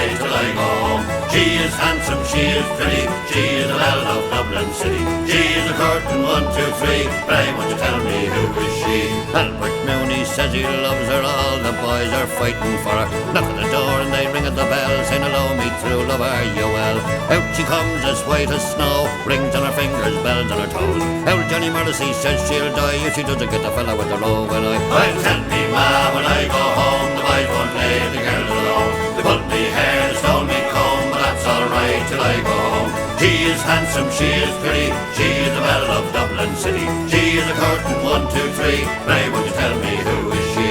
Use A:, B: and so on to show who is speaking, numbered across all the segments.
A: right till I go home. She is handsome, she is pretty, she is the belle of Dublin City. She is a curtain 1, 2, 3, pray won't you tell me who is she? Albert Mooney says he loves her, all the boys are fighting for her. Knock at the door and they ring at the bell, saying hello me through, love her you well. Out she comes as white as snow, rings on her fingers, bells on her toes. Old Johnny Morrissey says she'll die if she doesn't get the fella with the roving eye. I'll tell me ma when I go home, the boys won't leave the girls alone. They pulled me hair, they stole me comb, but that's alright till I go home. She is handsome, she is pretty, she is the belle of Dublin City. She is a curtain 1, 2, 3, pray won't you tell me who is she?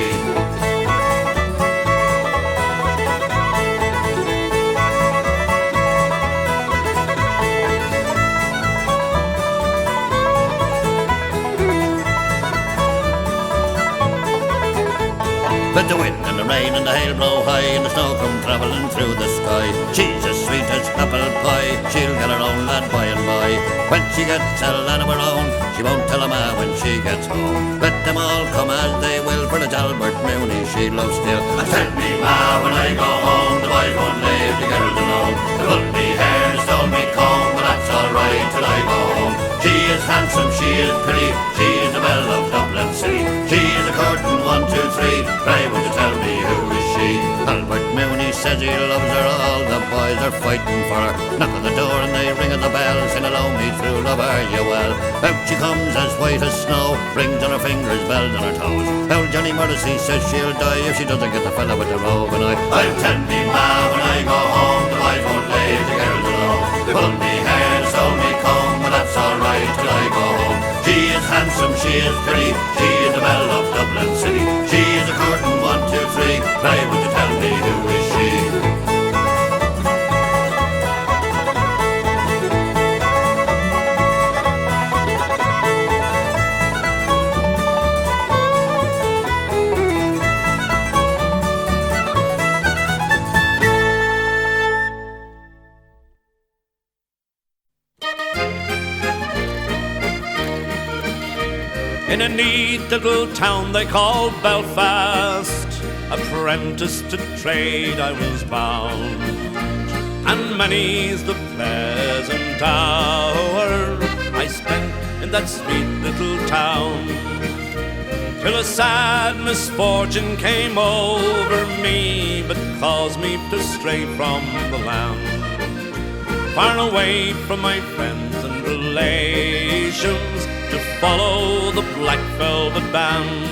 A: But the wind and the rain and the hail blow high, and the snow come travelling through the sky. She's as sweet as apple pie, she'll get her own lad by and by. When she gets a lad of her own, she won't tell a ma when she gets home. Let them all come as they will, for it's Albert Mooney she loves still. And tell me ma when I go home, the boys won't leave the girls alone. They pulled me hair, they stole me comb, but that's alright till I go home. She is handsome, she is pretty, she is the belle of Dublin City. She is a curtain 1, 2, 3, pray won't you tell me who is she? Albert Mooney says he loves her, all the boys are fighting for her. Knock at the door and they ring at the bell, saying hello me through, love her you well. Out she comes as white as snow, rings on her fingers, bells on her toes. Old Johnny Morrissey says she'll die if she doesn't get the fella with the roving eye. I'll tell me ma when I go home, the boys won't leave the girls alone. They pulled me hair, they stole me comb, but that's alright till I go home. She is handsome, she is pretty, she is the belle of Dublin City. She is a curtain 1, 2, 3, pray would you tell me who is she?
B: In a neat little town they call Belfast, apprentice to trade I was bound, and many's the pleasant hour I spent in that sweet little town, till a sad misfortune came over me, but caused me to stray from the land, far away from my friends and relations, to follow the black velvet band.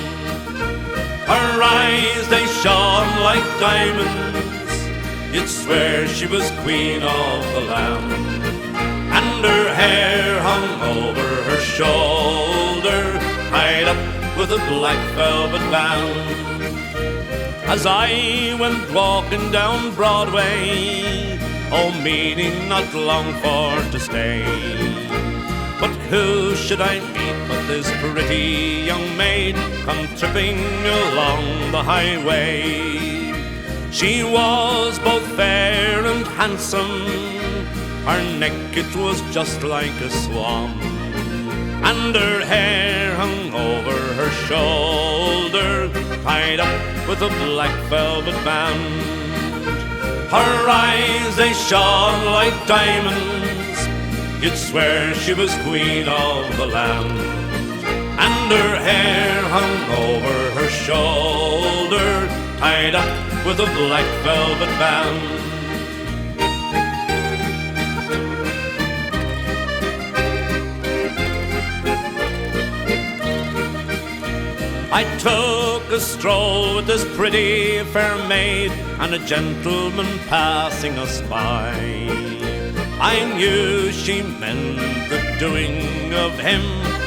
B: Her eyes, they shone like diamonds, you'd swear she was queen of the land, and her hair hung over her shoulder, tied up with a black velvet band. As I went walking down Broadway, oh, meaning not long for to stay, but who should I meet but this pretty young maid come tripping along the highway. She was both fair and handsome, her neck it was just like a swan, and her hair hung over her shoulder, tied up with a black velvet band. Her eyes, they shone like diamonds, you'd swear she was queen of the land, and her hair hung over her shoulder, tied up with a black velvet band. I took a stroll with this pretty fair maid, and a gentleman passing us by. I knew she meant the doing of him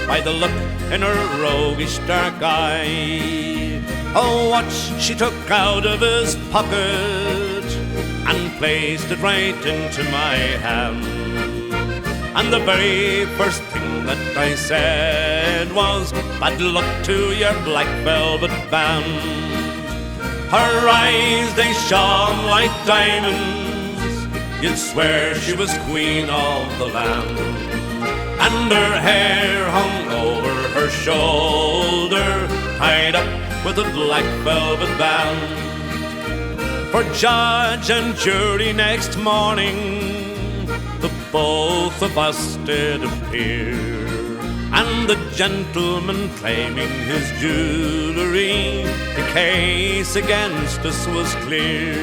B: by the look in her roguish dark eye. A watch she took out of his pocket and placed it right into my hand, and the very first thing that I said was, bad luck to your black velvet band. Her eyes, they shone like diamonds, you'd swear she was queen of the land, and her hair hung over her shoulder, tied up with a black velvet band. For judge and jury next morning, the both of us did appear, and the gentleman claiming his jewellery, the case against us was clear.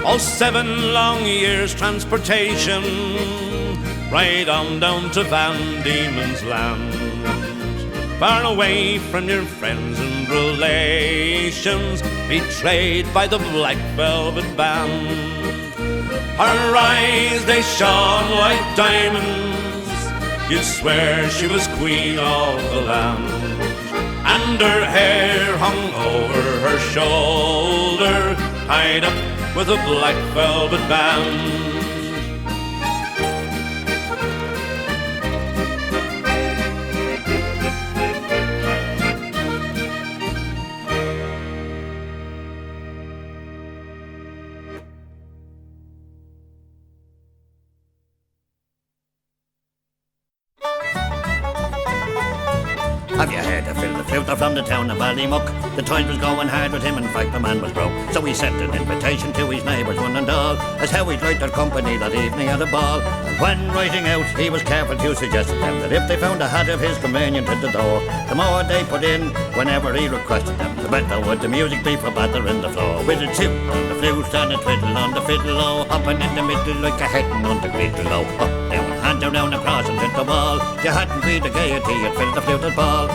B: Oh, 7 long years transportation, right on down to Van Diemen's Land, far away from your friends and relations, betrayed by the black velvet band. Her eyes, they shone like diamonds, you'd swear she was queen of the land. And her hair hung over her shoulder, tied up with a black velvet band.
A: Have you heard of Phil the Fluter from the town of Ballymuck? The times was going hard with him, in fact the man was broke. So he sent an invitation to his neighbours one and all, as how he'd like their company that evening at a ball. And when writing out, he was careful to suggest to them that if they found a hat of his convenient at the door, the more they put in whenever he requested them, the better would the music be for Batterin the floor. With a toot on the flute and a twiddle on the fiddle, oh, hopping in the middle like a heading on the griddle, oh, up, down, hand around across and hit the wall. You hadn't be the gaiety at Phil the Fluter's ball.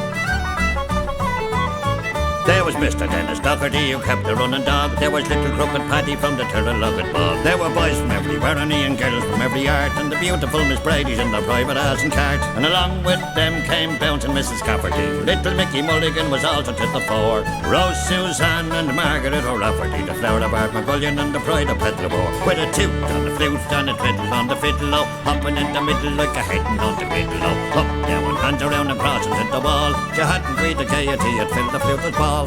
A: There was Mr. Dennis Doherty who kept the running dog. There was little crooked Paddy from the Turloughet ball. There were boys from every barony and girls from every art, and the beautiful Miss Brady's in their private house and cart. And along with them came bouncing Mrs. Cafferty. Little Mickey Mulligan was also to the fore. Rose Suzanne and Margaret O'Rafferty, the flower of Art McGullion and the pride of Petrobor. With a toot on the flute and a twiddle on the fiddle, oh, hopping in the middle like a heading on the griddle, oh, up, down, hands around and crossing at the wall. You hadn't breathed the gaiety at Phil the Fluter's ball.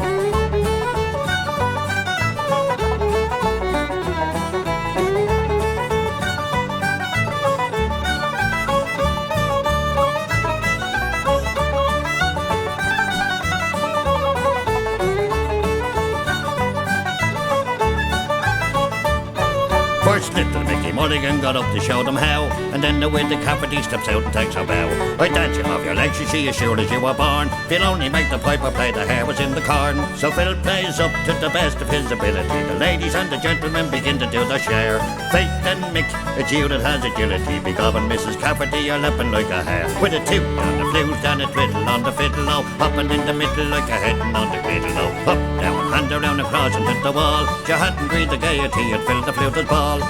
A: First little Mickey Mulligan got up to show them how, and then the way the Cafferty steps out and takes a bow. I dance you off your legs, you see, as sure as you were born. Phil only make the piper play, the hair was in the corn. So Phil plays up to the best of his ability. The ladies and the gentlemen begin to do their share. Faith and Mick, it's you that has agility. Be governed, Mrs. Cafferty, you're lapping like a hare. With a toot on the flute and a twiddle on the fiddle, oh, hopping in the middle like a heading on the griddle, oh, up, down, hand around across and hit the wall. You hadn't breathed the gaiety at Phil the Fluter's ball.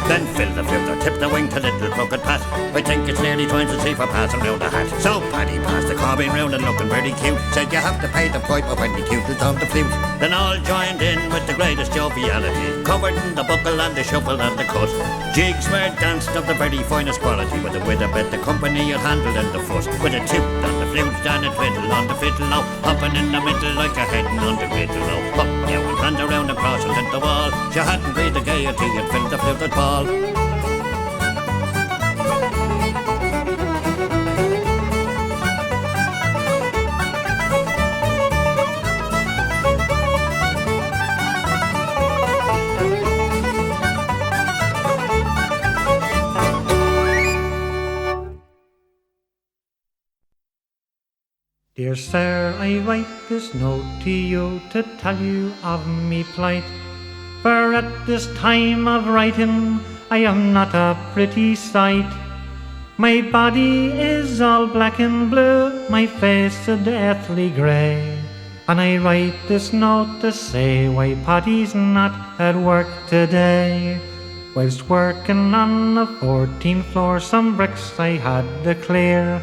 A: Then Phil the Fluter tipped the wing to little crooked Pat. I think it's nearly twice as safe for passing round the hat. So Paddy passed the carbine round and looking very cute. Said you have to pay the piper when he tootled on the flute. Then all joined in with the greatest joviality, covered in the buckle and the shuffle and the cut. Jigs were danced of the very finest quality, with a bet the company had handled in the foot. With a toot on the flute and a twiddle on the fiddle, oh, hopping in the middle like a heading on the griddle, oh, up, down, hand around across and hit the wall. You hadn't breathed the gaiety at Phil the Fluter's ball.
C: Dear sir, I write this note to you to tell you of me plight. For at this time of writing I am not a pretty sight. My body is all black and blue, my face a deathly grey. And I write this note to say why Paddy's not at work today. Whilst working on the 14th floor, some bricks I had to clear.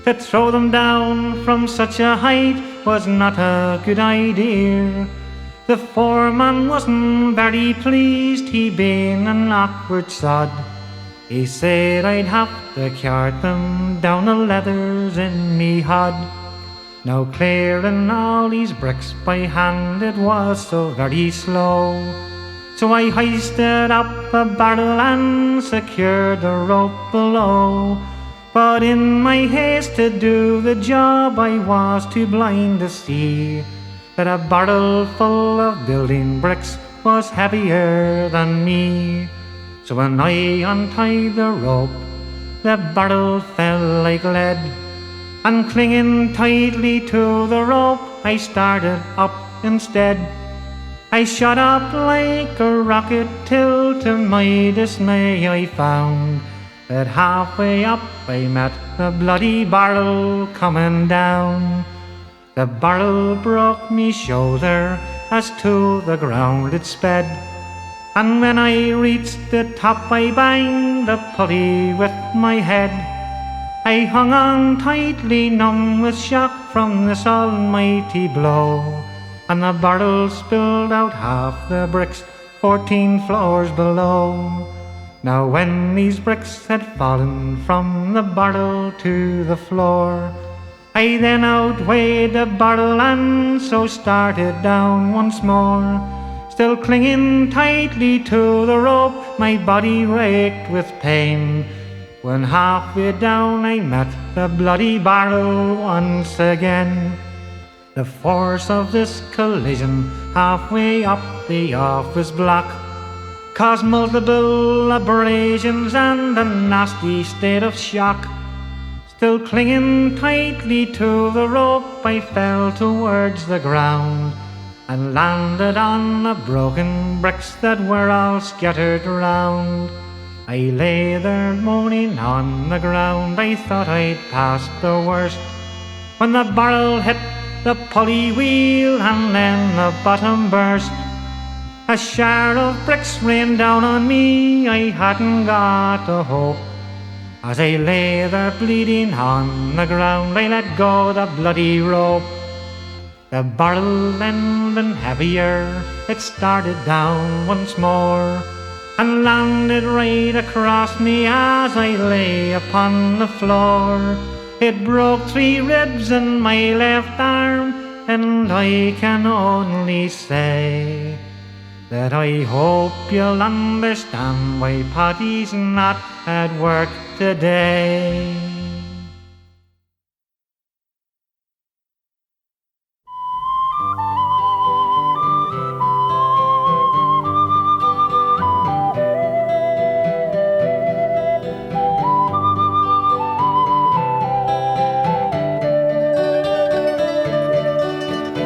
C: To throw them down from such a height was not a good idea. The foreman wasn't very pleased, he being an awkward sod. He said I'd have to cart them down the leathers in me hod. Now clearing all these bricks by hand, it was so very slow. So I hoisted up a barrel and secured the rope below. But in my haste to do the job, I was too blind to see that a barrel full of building bricks was heavier than me. So when I untied the rope, the barrel fell like lead, and clinging tightly to the rope, I started up instead. I shot up like a rocket till to my dismay I found that halfway up I met the bloody barrel coming down. The barrel broke me shoulder as to the ground it sped, and when I reached the top I banged the pulley with my head. I hung on tightly, numb with shock from this almighty blow, and the barrel spilled out half the bricks 14 floors below. Now when these bricks had fallen from the barrel to the floor, I then outweighed the barrel and so started down once more. Still clinging tightly to the rope, my body ached with pain. When halfway down I met the bloody barrel once again. The force of this collision halfway up the office block caused multiple abrasions and a nasty state of shock. Still clinging tightly to the rope, I fell towards the ground and landed on the broken bricks that were all scattered round. I lay there moaning on the ground, I thought I'd passed the worst, when the barrel hit the pulley wheel and then the bottom burst. A shower of bricks rained down on me, I hadn't got a hope. As I lay there bleeding on the ground, I let go the bloody rope. The barrel ending heavier, it started down once more and landed right across me as I lay upon the floor. It broke 3 ribs in my left arm, and I can only say that I hope you'll understand why Paddy's not at work today.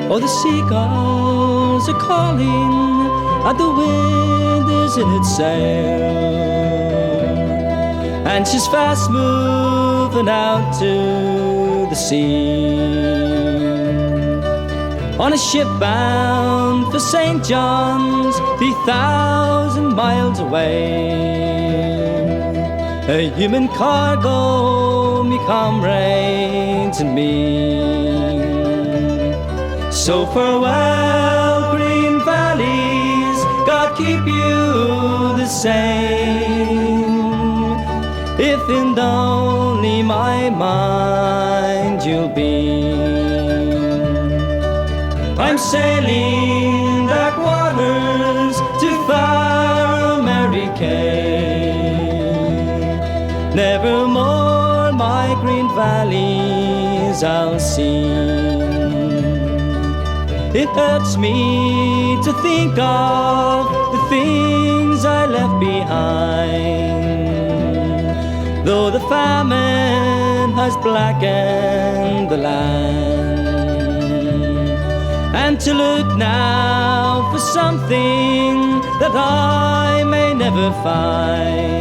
D: Oh, the seagulls are calling, and the wind is in its sail, and she's fast moving out to the sea, on a ship bound for St. John's, 3,000 miles away. A human cargo, me comrades and me. So farewell, green valleys, God keep you the same. If in only my mind you'll be. I'm sailing dark waters to far America. Nevermore my green valleys I'll see. It hurts me to think of the things I left behind, though the famine has blackened the land. And to look now for something that I may never find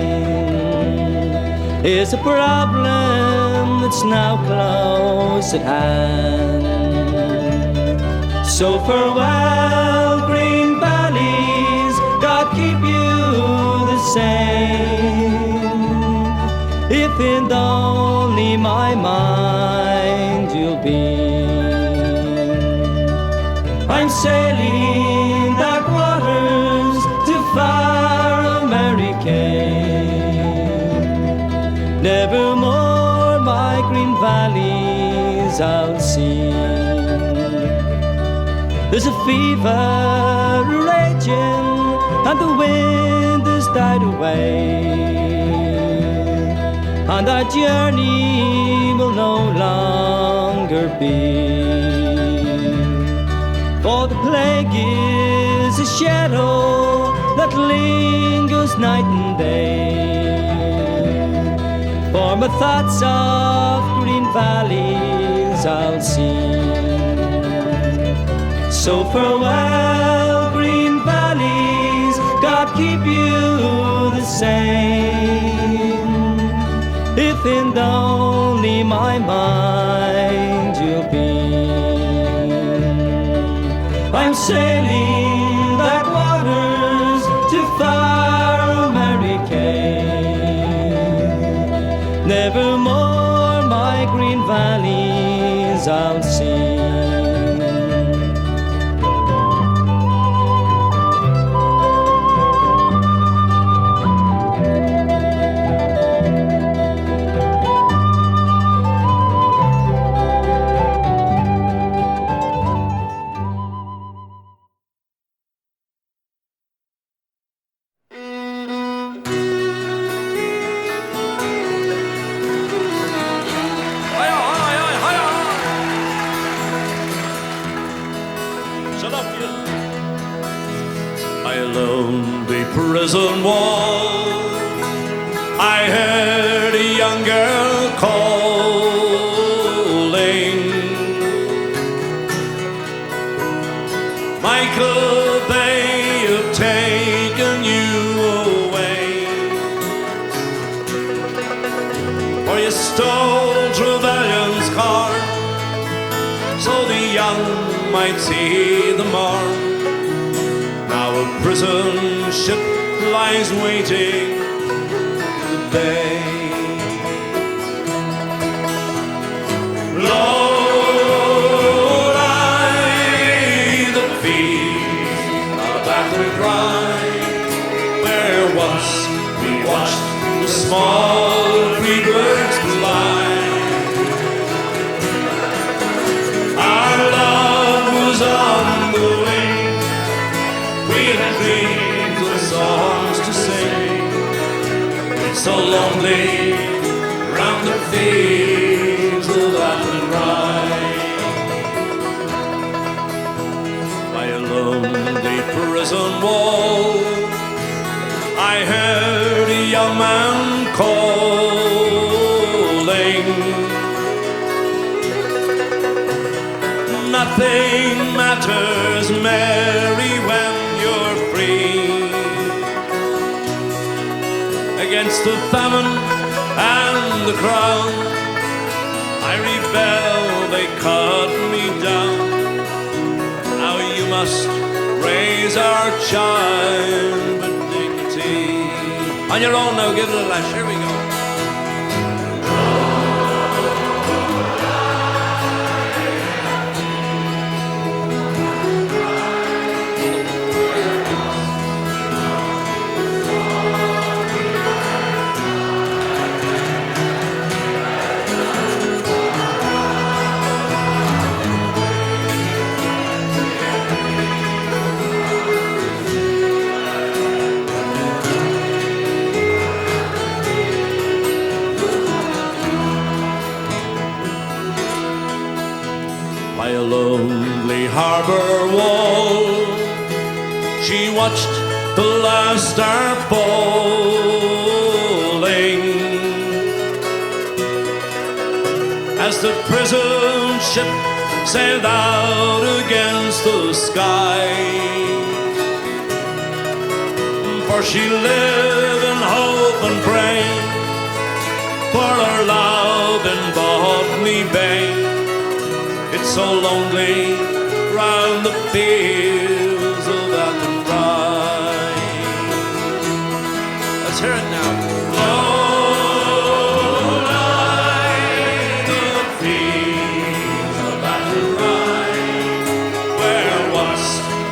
D: is a problem that's now close at hand. So farewell, green valleys, God keep you the same. If in only my mind you'll be. I'm sailing dark waters to far America. Nevermore my green valleys I'll see. There's a fever raging and the wind has died away, and our journey will no longer be. a shadow that lingers night and day. For my thoughts of green valleys I'll sing. So farewell, green valleys, God keep you the same. If in only my mind you'll be. I'm sailing black waters to far America. Nevermore my green valleys I'll see.
B: Prison wall, I heard a young girl calling. Michael, they have taken you away, for you stole Trevelyan's car, so the young might see the morn. Now a prison ship lies waiting in the bay. Lord, I the feet of Athenry, where once we watched the small free birds fly. Our love was on the wing, we had dreams and songs to sing. It's so lonely round the fields of Athenry. By a lonely prison wall, I heard a young man calling. Nothing matters, Mary, when you're free. Against the famine and the crown, I rebel, they cut me down. Now you must raise our child with dignity. On your own now, give it a lash, here we go. Lonely harbour wall, she watched the last star falling as the prison ship sailed out against the sky. For she lived in hope and pray, for her love in Botany Bay. It's so lonely round the fields of Athenry. Let's hear it now. Lord, I the fields of Athenry, where once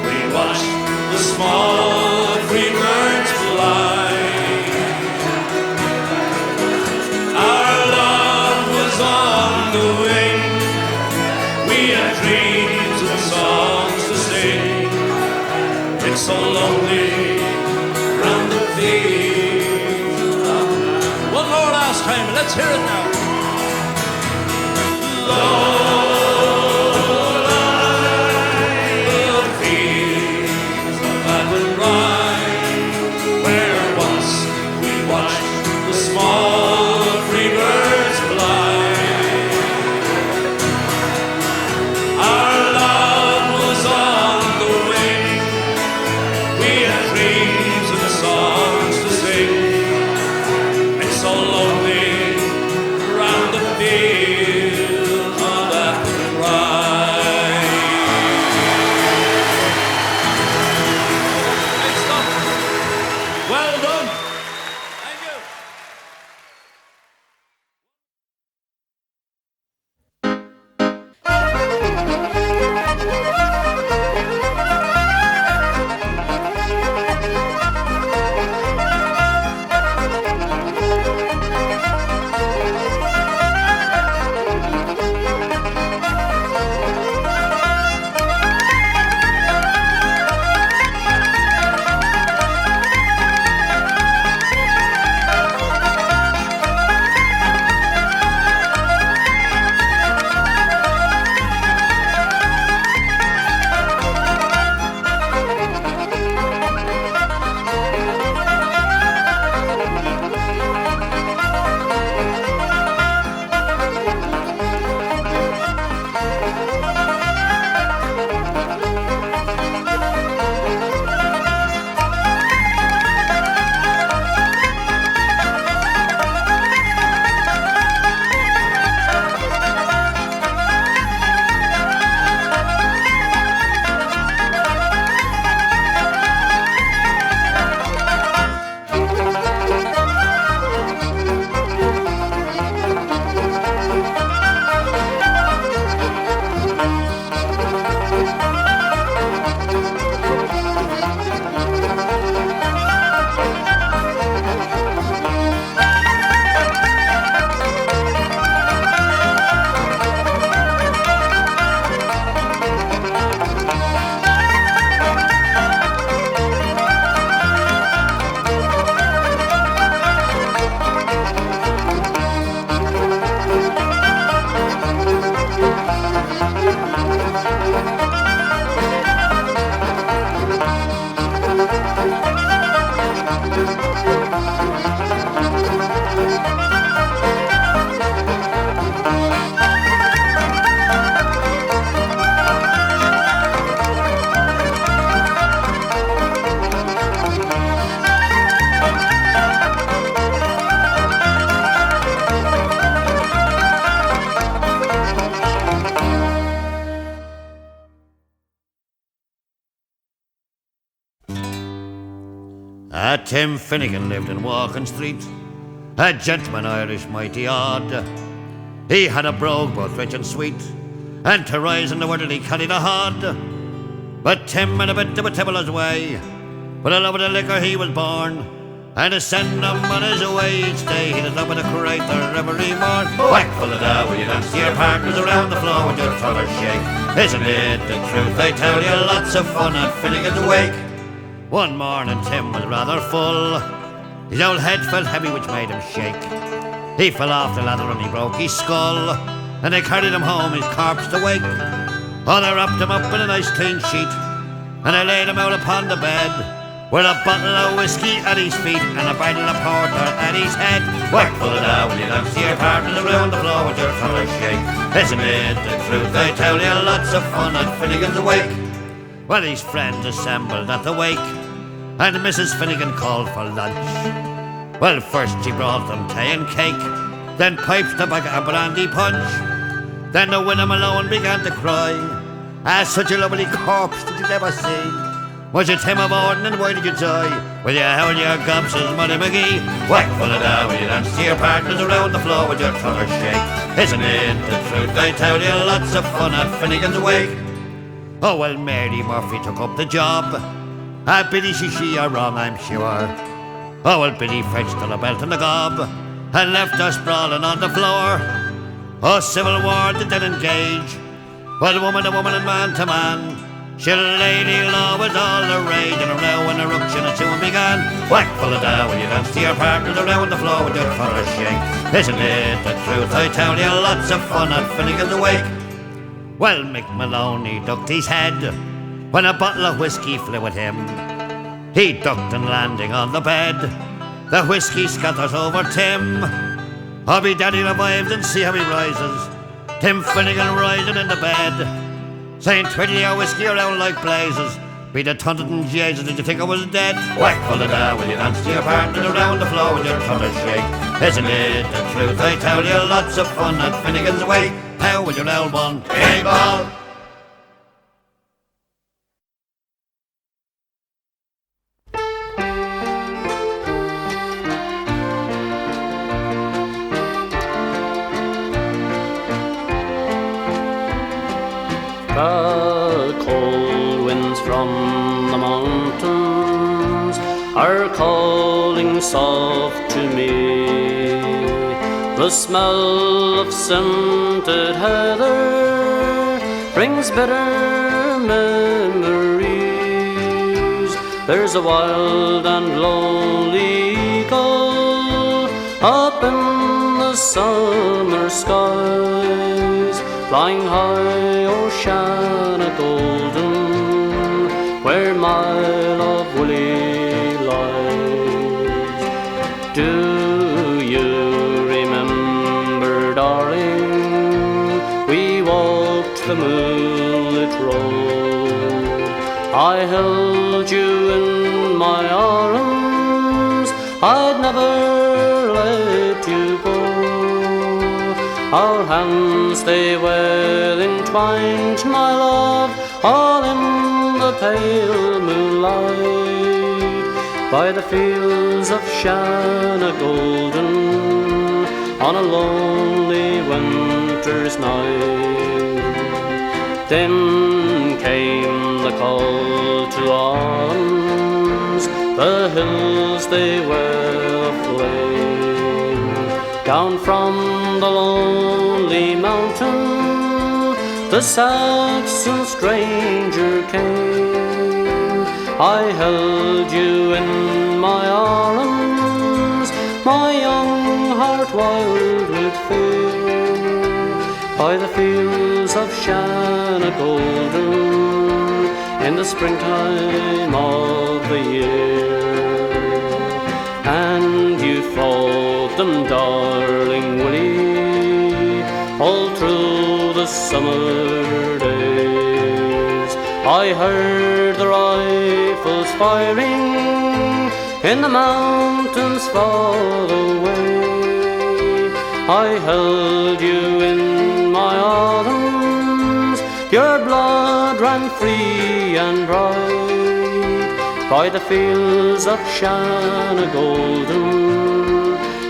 B: we watched the small free birds fly. Our love was on the wing, we had dreams and songs to sing. It's so lonely round the fields. One more last time, let's hear it now. Lord, I the fields of
A: Tim Finnegan lived in Walking Street, a gentleman Irish mighty odd. He had a brogue both rich and sweet, and to rise in the world he carried a hod. But Tim had a bit of a tibbler's way, for the love of the liquor he was born, and to send him on his way each day he'd love with a crater every morn. Whack full of that when you dance to your partners around the floor with your trollers shake. Isn't it the truth? I tell you, lots of fun at Finnegan's wake. One morning Tim was rather full. His old head felt heavy, which made him shake. He fell off the ladder and he broke his skull, and they carried him home, his corpse to wake. Oh, they wrapped him up in a nice clean sheet, and they laid him out upon the bed, with a bottle of whiskey at his feet and a bottle of porter at his head. Whack full of that when you dance to your partners around the floor with your trollers shake. Isn't it the truth? I tell you, lots of fun at Finnegan's wake. Well, his friends assembled at the wake, and Mrs. Finnegan called for lunch. Well, first she brought them tea and cake, then pipes, tobacco and brandy punch. Then the widow alone began to cry. Such a lovely corpse did you never see? Was it Tim of Orden, and why did you die? Well, you held your gums as Muddy McGee. Whack full of that when you dance to your partners around the floor with your trollers shake. Isn't it the truth? I tell you, lots of fun at Finnegan's wake. Oh, well, Mary Murphy took up the job. Biddy, she are wrong, I'm sure. Oh, well, Biddy fetched her a belt and a gob, and left her sprawling on the floor. Oh, Civil War did then engage, well, woman to woman and man to man. Shillelagh law was all the rage, and a row and a ruction it soon began. Whack full of that when you dance to your partners around the floor with your trollers shake. Isn't it the truth? I tell you, lots of fun at Finnegan's wake. Well, Mick Maloney ducked his head when a bottle of whiskey flew at him. He ducked and landing on the bed, the whiskey scatters over Tim. Oh, be daddy revives and see how he rises. Tim Finnegan rising in the bed, saying 20 your whiskey around like blazes. Be the tunted and Jesus, did you think I was dead? Whack full of that when you dance to your partners around the floor with your trollers shake. Isn't it the truth? I tell you, lots of fun at Finnegan's wake. How would your old one? Hey, ball!
E: The cold winds from the mountains are calling soft to me. The smell of scented heather brings bitter memories. There's a wild and lonely gull up in the summer skies, flying high o'er Shanagolden, where my love Weile lies. Do you remember, darling, we walked the moonlit road? I held you in my arms, I'd never let you go. Our hands, they were entwined, my love, all in the pale moonlight, by the fields of Shanagolden, on a lonely winter's night. Then came the call to arms, the hills, they were aflame. Down from the lonely mountain, the Saxon stranger came. I held you in my arms, my young heart wild with fear, by the fields of Shanagolden, in the springtime of the year. And you fought them, darling Willie, all through the summer days. I heard the rifles firing in the mountains far away. I held you in my arms, your blood ran free and bright by the fields of Shanagolden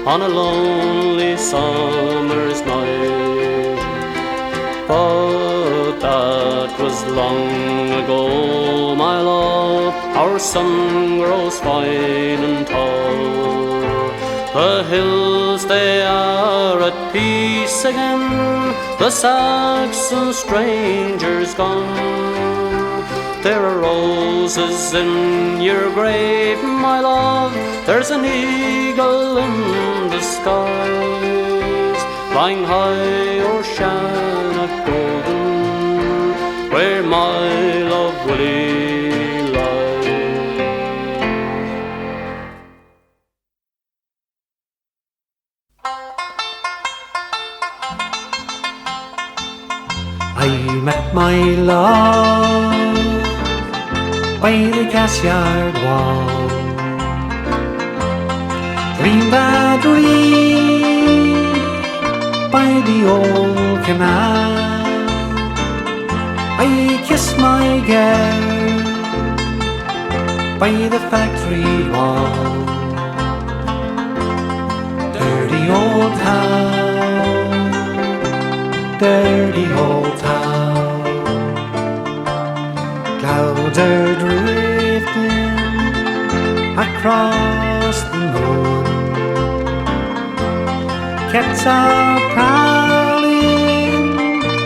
E: on a lonely summer's night. But that was long ago, my love, our sun grows fine and tall. The hills, they are at peace again, the Saxon strangers gone. There are roses in your grave, my love, there's an eagle in the skies, flying high o'er Shanagolden, where my love Willie
C: I met my love by the gasyard wall, dreamed a dream by the old canal. I kissed my girl by the factory wall, dirty old town, dirty old town. Clouds are drifting across the moon, cats are prowling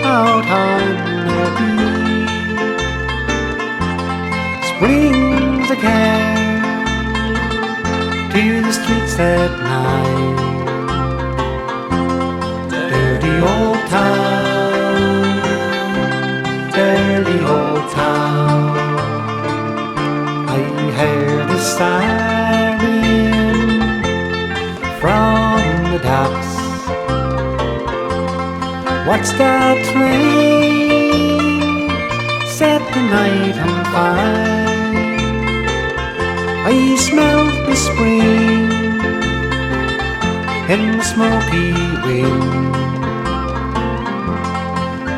C: out on the beat. Springs again to the streets at night, dirty old town, dirty old town. I heard a siren from the docks. What's that train set the night on fire? I smelled the spring in the smoky wind,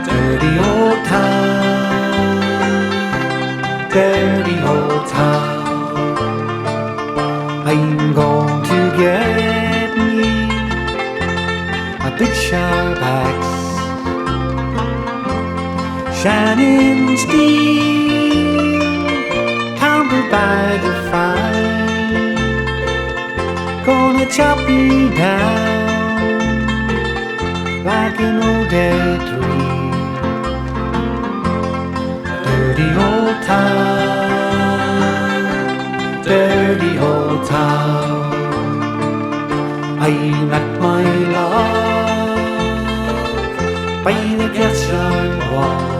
C: dirty old town, dirty old town. I'm going to get me a big sharp axe, shining steel, hammered by the fire. Gonna chop you down like an old dead tree, dirty old town, dirty old town. I met my love by the gasyard wall,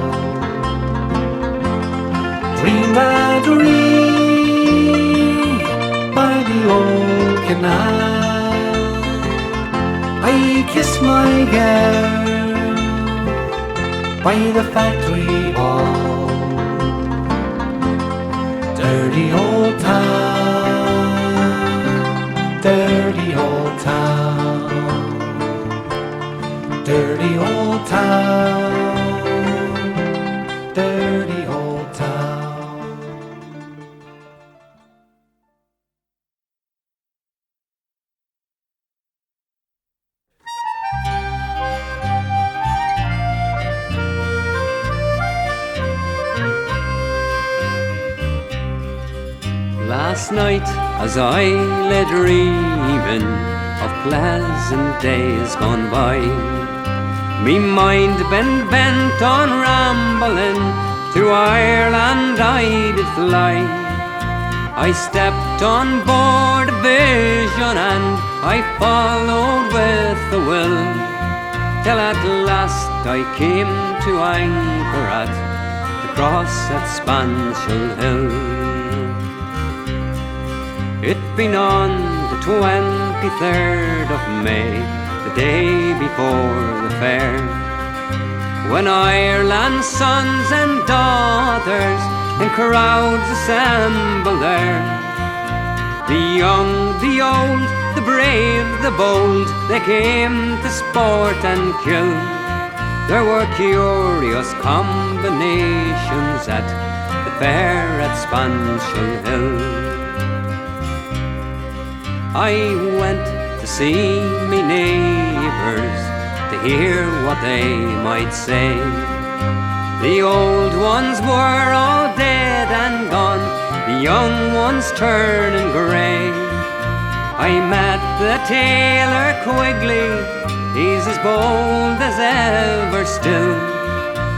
C: dreamed a dream by the old canal. I kissed my girl by the factory wall, dirty old town, dirty old town, dirty old town, dirty old town.
F: Last night, as I lay dreaming of pleasant days gone by, me mind been bent on rambling, to Ireland I did fly. I stepped on board a vision and I followed with a will, till at last I came to anchor at the cross at Spancil Hill. It been on the 20 23rd of May, the day before the fair, when Ireland's sons and daughters in crowds assemble there. The young, the old, the brave, the bold, they came to sport and kill. There were curious combinations at the fair at Spancil Hill. I went to see me neighbours to hear what they might say. The old ones were all dead and gone, the young ones turning grey. I met the tailor Quigley, he's as bold as ever still.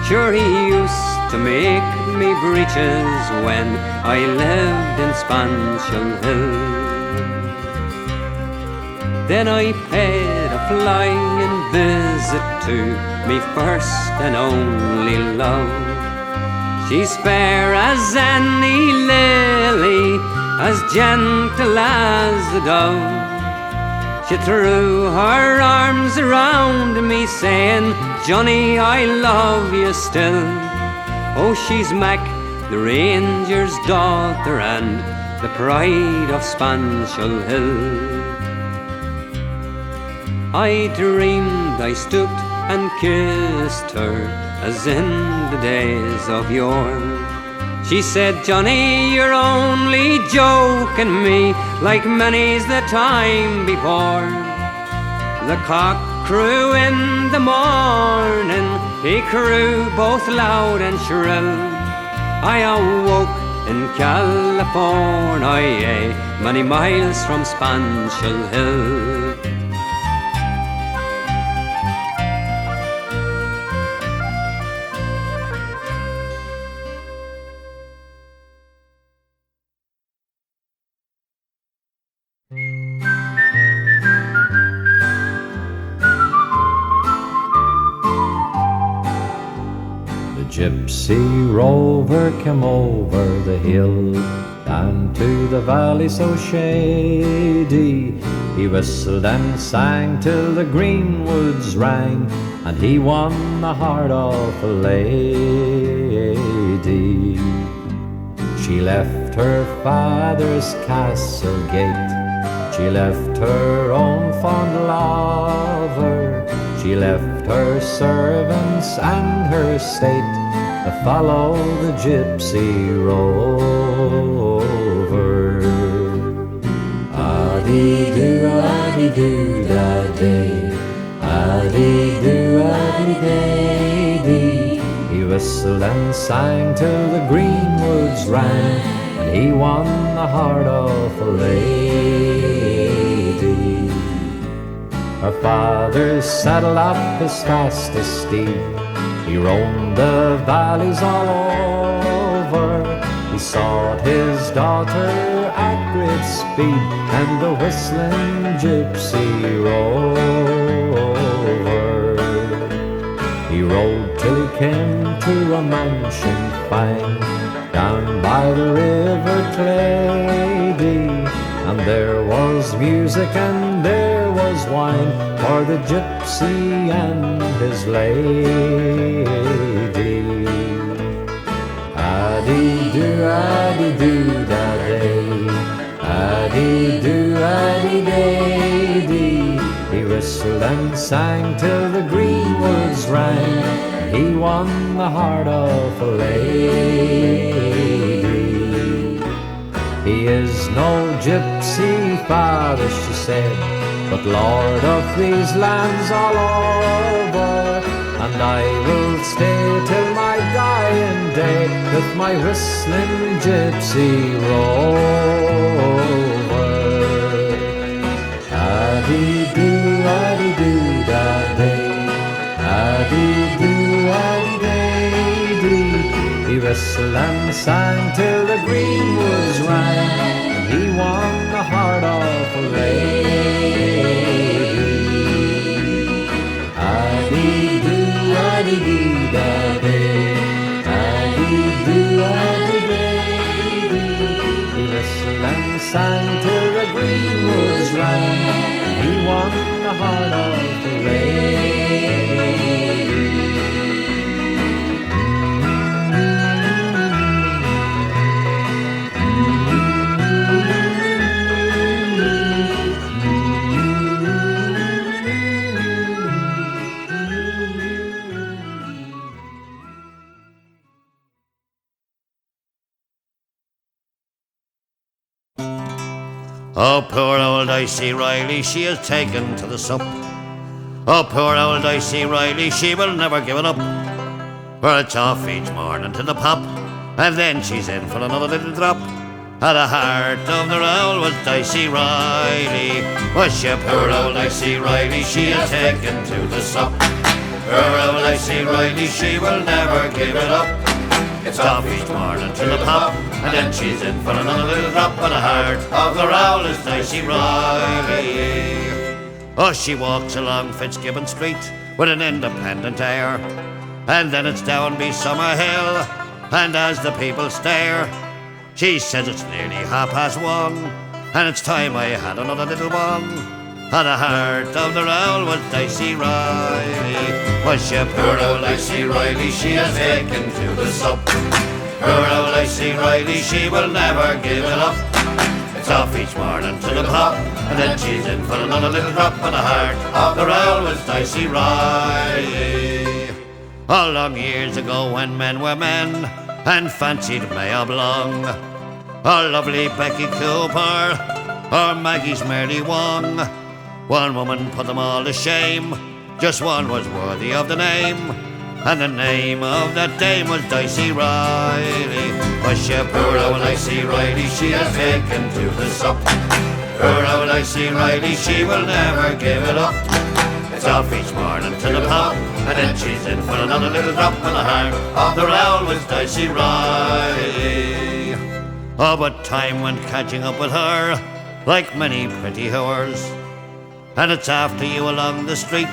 F: Sure he used to make me breeches when I lived in Spancil Hill. Then I paid a flying visit to me first and only love. She's fair as any lily, as gentle as a dove. She threw her arms around me saying, Johnny, I love you still. Oh, she's Mac, the ranger's daughter and the pride of Spancil Hill. I dreamed I stooped and kissed her as in the days of yore. She said, Johnny, you're only joking me, like many's the time before. The cock crew in the morning, he crew both loud and shrill. I awoke in California, many miles from Spancil Hill.
G: Gypsy rover came over the hill, down to the valley so shady. He whistled and sang till the greenwoods rang, and he won the heart of a lady. She left her father's castle gate, she left her own fond lover, she left her servants and her state to follow the gypsy rover. Addy-doo, addy-doo, da-day, addy-doo, addy-day-dee. He whistled and sang till the greenwoods rang, and he won the heart of a lady. Her father saddled up his fastest steed, he roamed the valleys all over. He sought his daughter at great speed, and the whistling gypsy rover. He rode till he came to a mansion fine, down by the river Clady, and there was music and there was wine for the gypsy and his lady. Addy-doo, addy-doo, da-day, addy-doo, addy-day-dee. He whistled and sang till the greenwoods rang, and he won the heart of a lady. He is no gypsy father, she said, but lord of these lands all over. And I will stay till my dying day with my whistling gypsy rover. Addy-doo, addy-doo, da-day, addy-doo, addy-day-dee. He whistled and sang till the greenwoods rang, and he won the heart of a lady. Addy-doo, addy-doo, da-day, addy-doo, addy-day-dee. He whistled and sang till the greenwoods rang,
D: heart of the lady.
A: Oh, poor old Dicey Reilly, she is taken to the sup. Oh, poor old Dicey Reilly, she will never give it up. For it's off each morning to the pop, and then she's in for another little drop. At the heart of the rowl was Dicey Reilly. Was she poor old Dicey Reilly, she is taken to the sup. Poor old Dicey Reilly, she will never give it up. It's off each morning to the pop, and then she's in for another little drop. At the heart of the rowl is Dicey Reilly. Oh, she walks along Fitzgibbon Street with an independent air, and then it's down by Summer Hill, and as the people stare, she says it's nearly 1:30, and it's time I had another little one. At the heart of the rowl was Dicey Reilly. Was she poor old Dicey Reilly, she is taken to the sup. Poor old Dicey Reilly, she will never give it up. It's off each morning to the pop, and then she's in for another little drop. At the heart of the rowl was Dicey Reilly. Oh, long years ago when men were men, and fancied Mayo Blong, or lovely Becky Cooper, or Maggie's Mary Wong, one woman put them all to shame, just one was worthy of the name, and the name of that dame was Dicey Reilly. Was she poor old Dicey Reilly, she is taken to the sup. Poor old Dicey Reilly, she will never give it up. It's off each morning to the pop, and then she's in for another little drop. And the heart of the rowl was Dicey Reilly. Oh, but time went catching up with her, like many pretty whores, and it's after you along the street,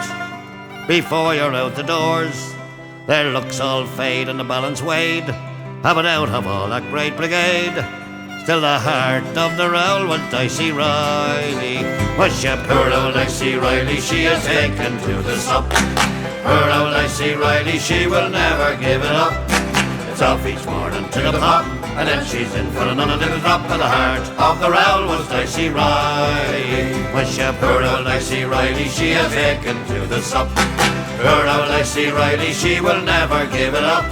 A: before you're out the doors. Their looks all fade and the balance weighed, but out of all that great brigade, still the heart of the rowl was Dicey Reilly. Was she poor old Dicey Reilly, she is taken to the sup. Poor old Dicey Reilly, she will never give it up. It's off each morning to the pop, and then she's in for another little drop. And the heart of the rowl was Dicey Reilly. Was she poor old Dicey Reilly, she is taken to the sup. Poor old Dicey Reilly, she will never give it up.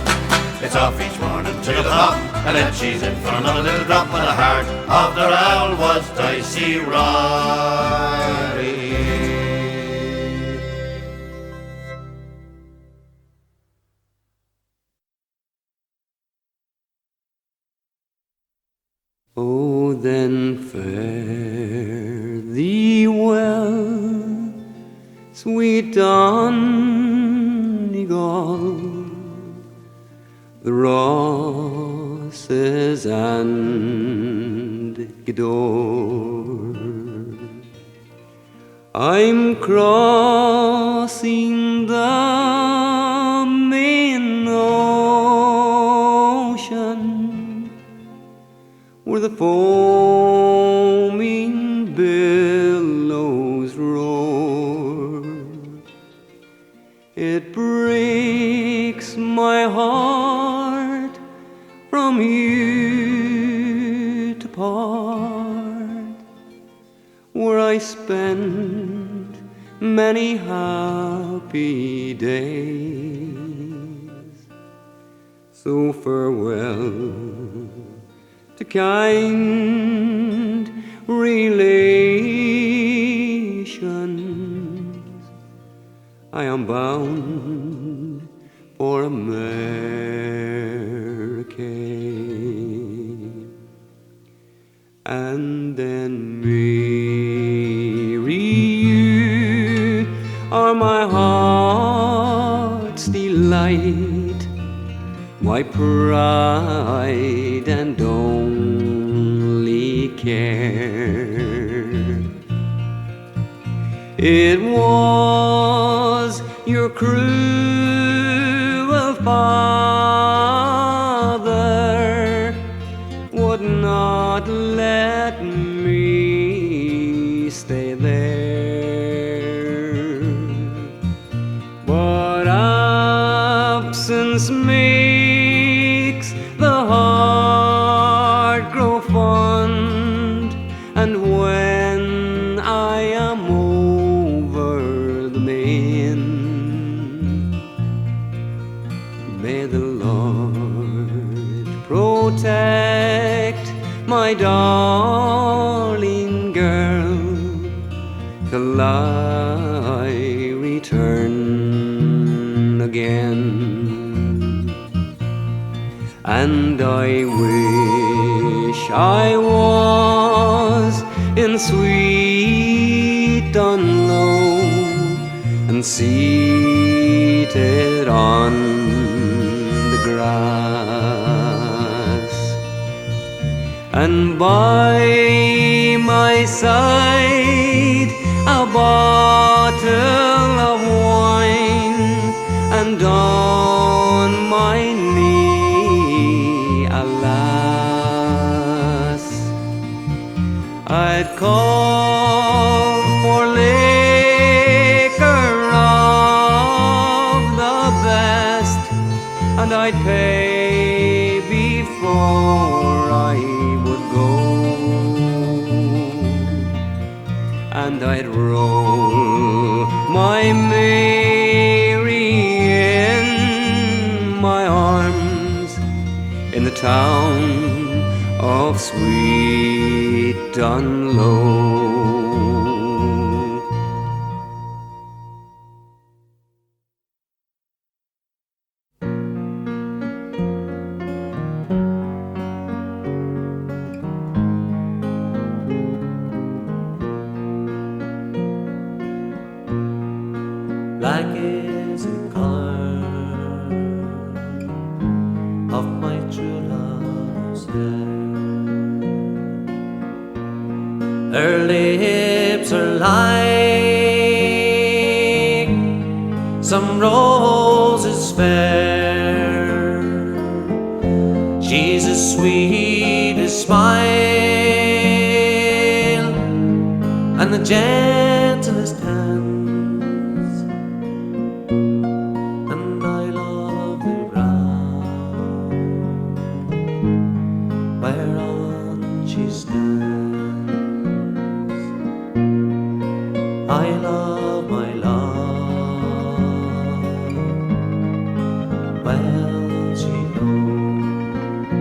A: It's off each morning to the pop, and then she's in for another little drop. And the heart of the rowl was Dicey Reilly.
F: Oh, then fare thee well, sweet Donegal, the roses and Gidor. I'm crossing the main ocean, where the foaming billows roar. It breaks my heart from you to part, where I spent many happy days. So farewell to kind relations, I am bound for America, and then Mary, you are my heart's delight, my pride and only care. It was your cruel father would not let me stay there. once makes the heart grow fond, and when I am over the main, may the Lord protect my darling girl till I return again. And I wish I was in sweet Dungloe and seated on the grass, and by my side a bottle of wine, and on my knee a lass. I'd call for liquor of the best, and I'd pay before I would go, and I'd roll my Mary in my arms in the town of sweet Dungloe.
H: Black is the color of my true love's hair. Her lips are like some roses fair. She's as sweet as smile and the gentlest hands, and I love the ground whereon she stands. I love my love, well she knows.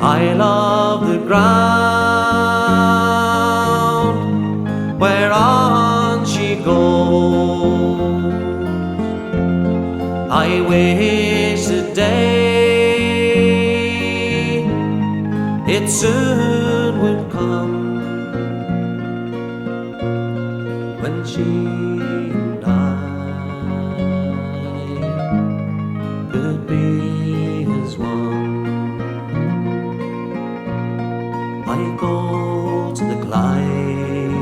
H: I love the ground whereon she goes. I wish the day it soon would come when she and I could be as one. I go to the Clyde,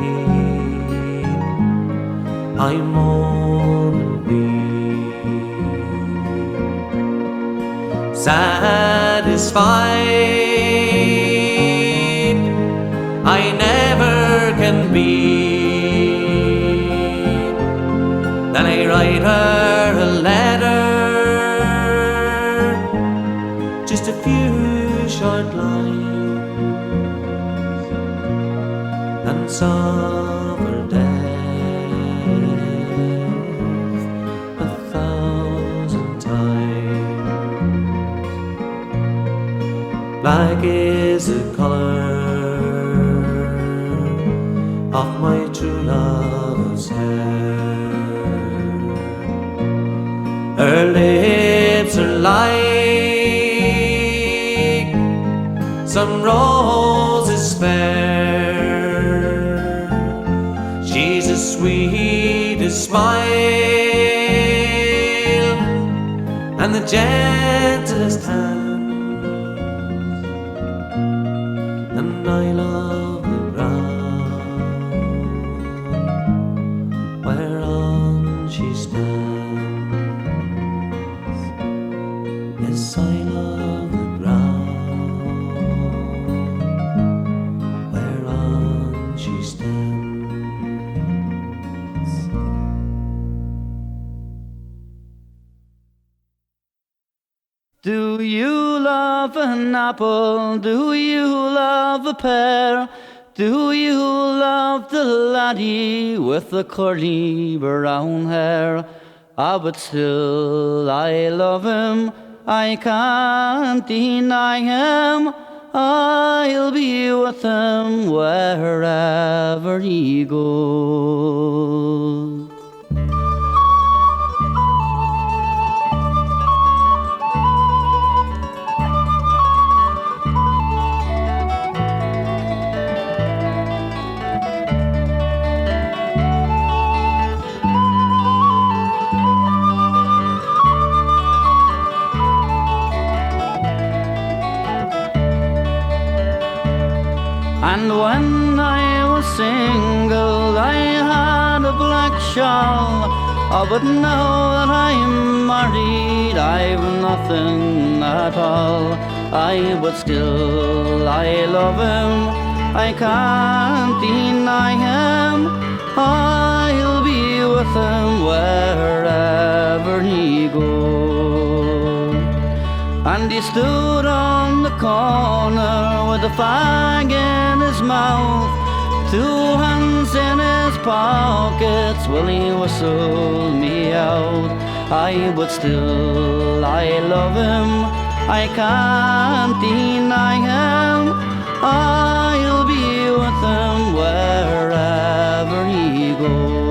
H: I mourn and weep, satisfied I never can be. Then I write her a letter, just a few short lines, and suffer death 1,000 times. Black is the color of my true love's hair. Her lips are like some roses fair. She's as sweet as smile and the gentlest hands, and I love the ground whereon she stands. Yes, I love the ground whereon she stands.
I: you love an apple? Do you love a pear? Do you love the laddie with the curly brown hair? Ah, but still I love him, I can't deny him. I'll be with him wherever he goes. And when I was single, I had a black shawl. Oh, but now that I'm married, I've nothing at all. But still I love him, I can't deny him. I'll be with him wherever he goes. And he stood on the corner with a fag in his mouth, 2 hands in his pockets while he whistled me out. But still I love him, I can't deny him. I'll be with him wherever he goes.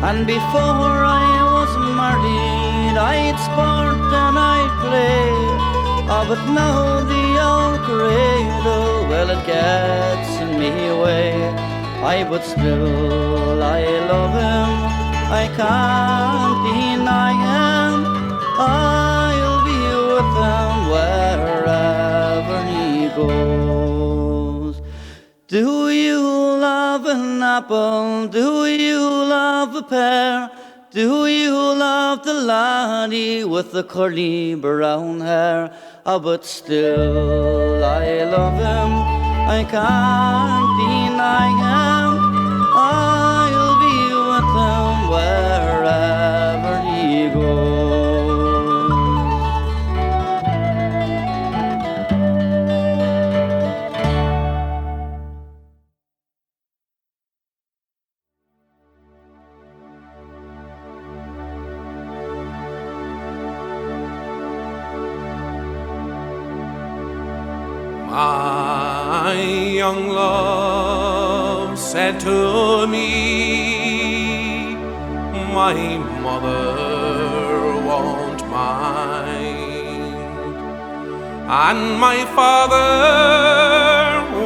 I: And before I was married, I'd sport and I'd play. But now the old cradle, well, it gets in me way. But still I love him, I can't deny him. I'll be with him wherever he goes. Do you love an apple? Do you love a pear? Do you love the laddie with the curly brown hair? But still I love him, I can't deny him. I'll be with him wherever he goes.
B: My young love said to me, my mother won't mind, and my father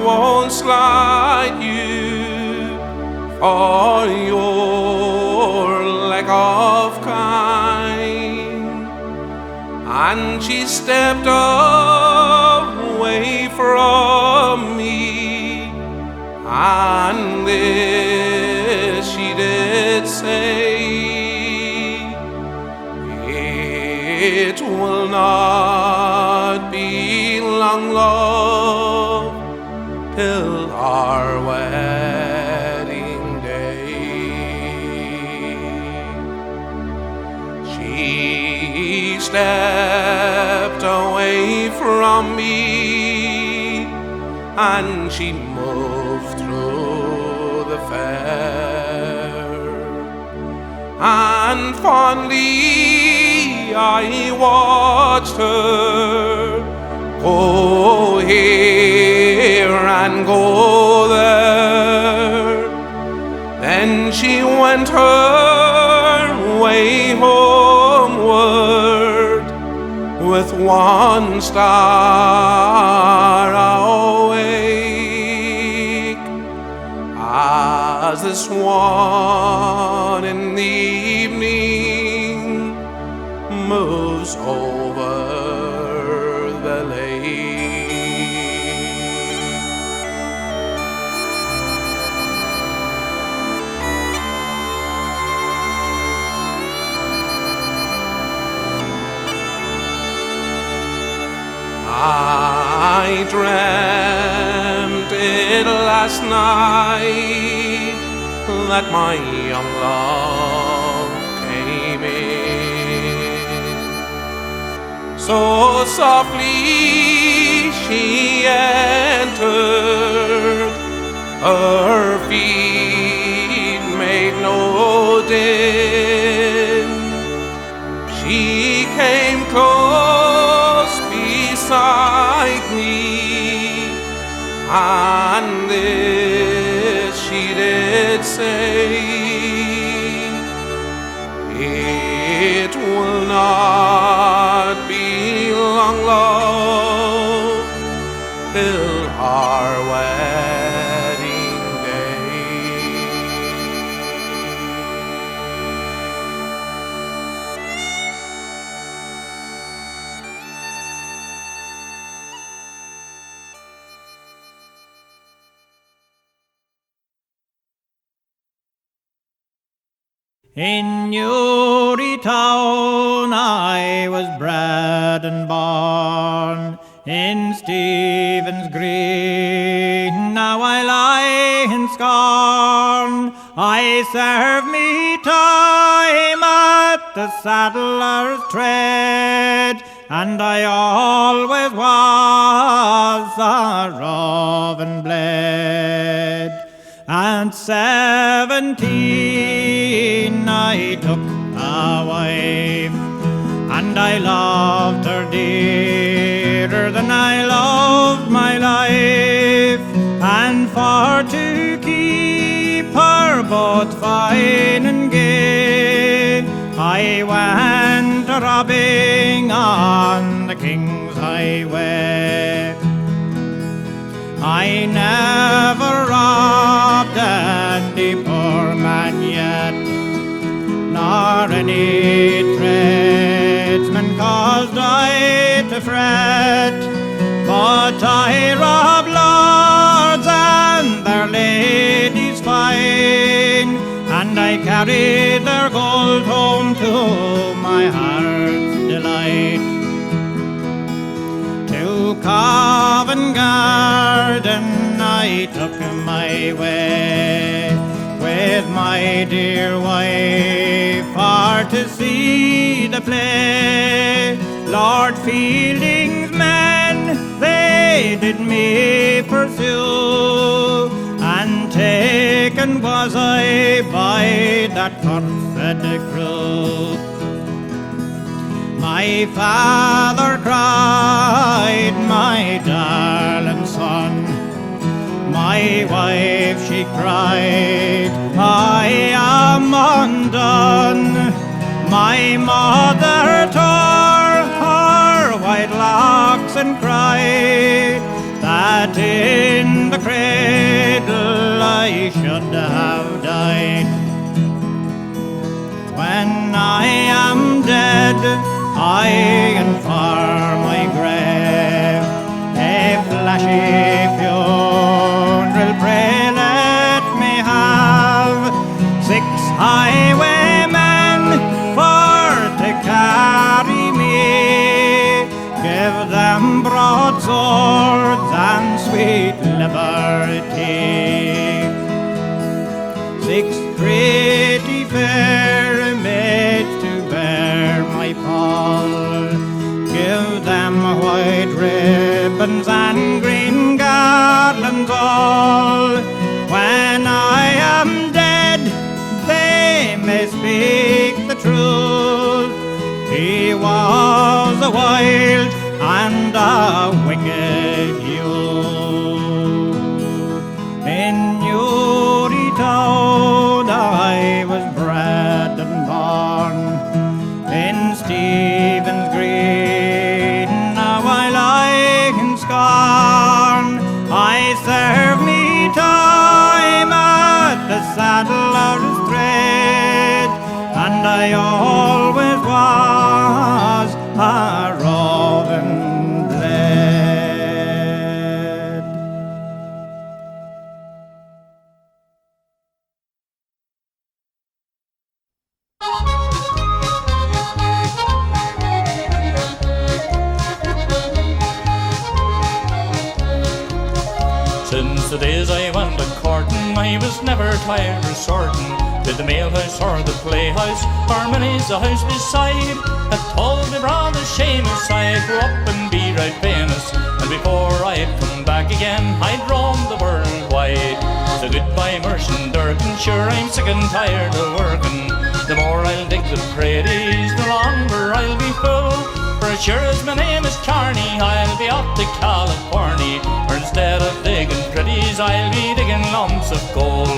B: won't slight you for your lack of kind. And she stepped away from me, and this she did say, it will not be long, love, till our wedding day. She stepped away from me, and she moved through the fair, and fondly I watched her go here and go there. Then she went her way
J: one star awake as the swan in the evening moves over the lake. I dreamt it last night that my young love came in. So softly she entered, her feet made no din. She came close beside me, and this she did say: it will not be long, love, till our wedding day.
C: In Newry town I was bred and born, in Stephen's green now I lie in scorn. I serve me time at the saddler's trade, and I always was a roving blade. At 17 I took a wife, and I loved her dearer than I loved my life. And for to keep her both fine and gay, I went robbing on the King's Highway. I never robbed any poor man yet, nor any tradesman caused I to fret. But I robbed lords and their ladies fine, and I carried their gold home to my heart's delight. To Covent Garden I took my way, with my dear wife for to see the play. Lord Fielding's men, they did me pursue, and taken was I by that cursed crew. My father cried, my darling son. My wife, she cried, I am undone. My mother tore her white locks and cried that in the cradle I should have died. When I am dead, I inform my grave a flashy funeral, pray let me have 6 highwaymen for to carry me, give them broadswords and sweet liberty. 6 pretty fair maids to bear my pall, give them white ribbons and green garlands all. When I am dead, they may speak the truth. He was a wild and a wicked youth. In Newry town I was bred and born, in Stephen's green I always was a roving blade.
K: Since the days I went a courting, I was never tired of sorting. Did the meal house or the playhouse, or many's the house beside, had told me brother Seamus I'd grow up and be right famous, and before I'd come back again I'd roam the world wide. So goodbye Mursheen, Durkin, sure I'm sick and tired of working. The more I'll dig the prairies, the longer I'll be full. For as sure as my name is Carney, I'll be off to California, or instead of digging pretties, I'll be digging lumps of gold.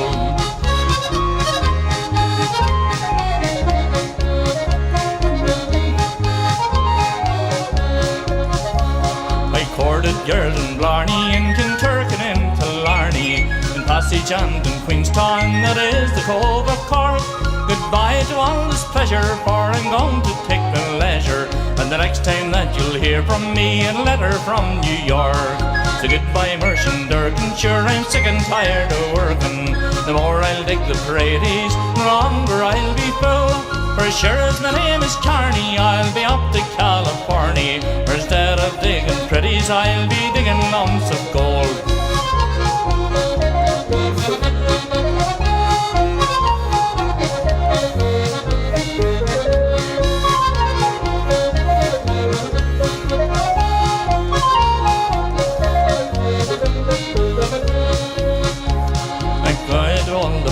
K: I courted girls in Blarney, in Kinturkin, in Killarney, in Passage and in Queenstown, that is the Cove of Cork. Goodbye to all this pleasure, for I'm going to take the leisure, and the next time that you'll hear from me, a letter from New York. So goodbye Mursheen, Durkin, sure I'm sick and tired of working. The more I'll dig the prairies, the longer I'll be full. For as sure as my name is Carney, I'll be up to California, or instead of digging pretties, I'll be digging lumps of gold.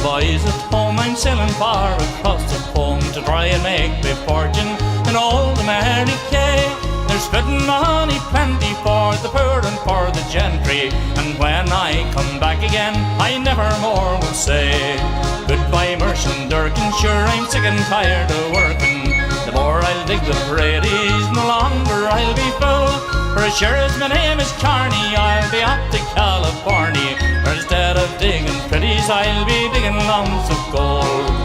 K: Boys at home, I'm sailing far across the foam to try and make me fortune in old America. There's fitting money plenty for the poor and for the gentry, and when I come back again I never more will say goodbye Mursheen, Durkin, sure I'm sick and tired of working. The more I'll dig the prairies, the longer I'll be full. For as sure as my name is Carney, I'll be up to California, or instead of digging pretties, I'll be digging lumps of gold.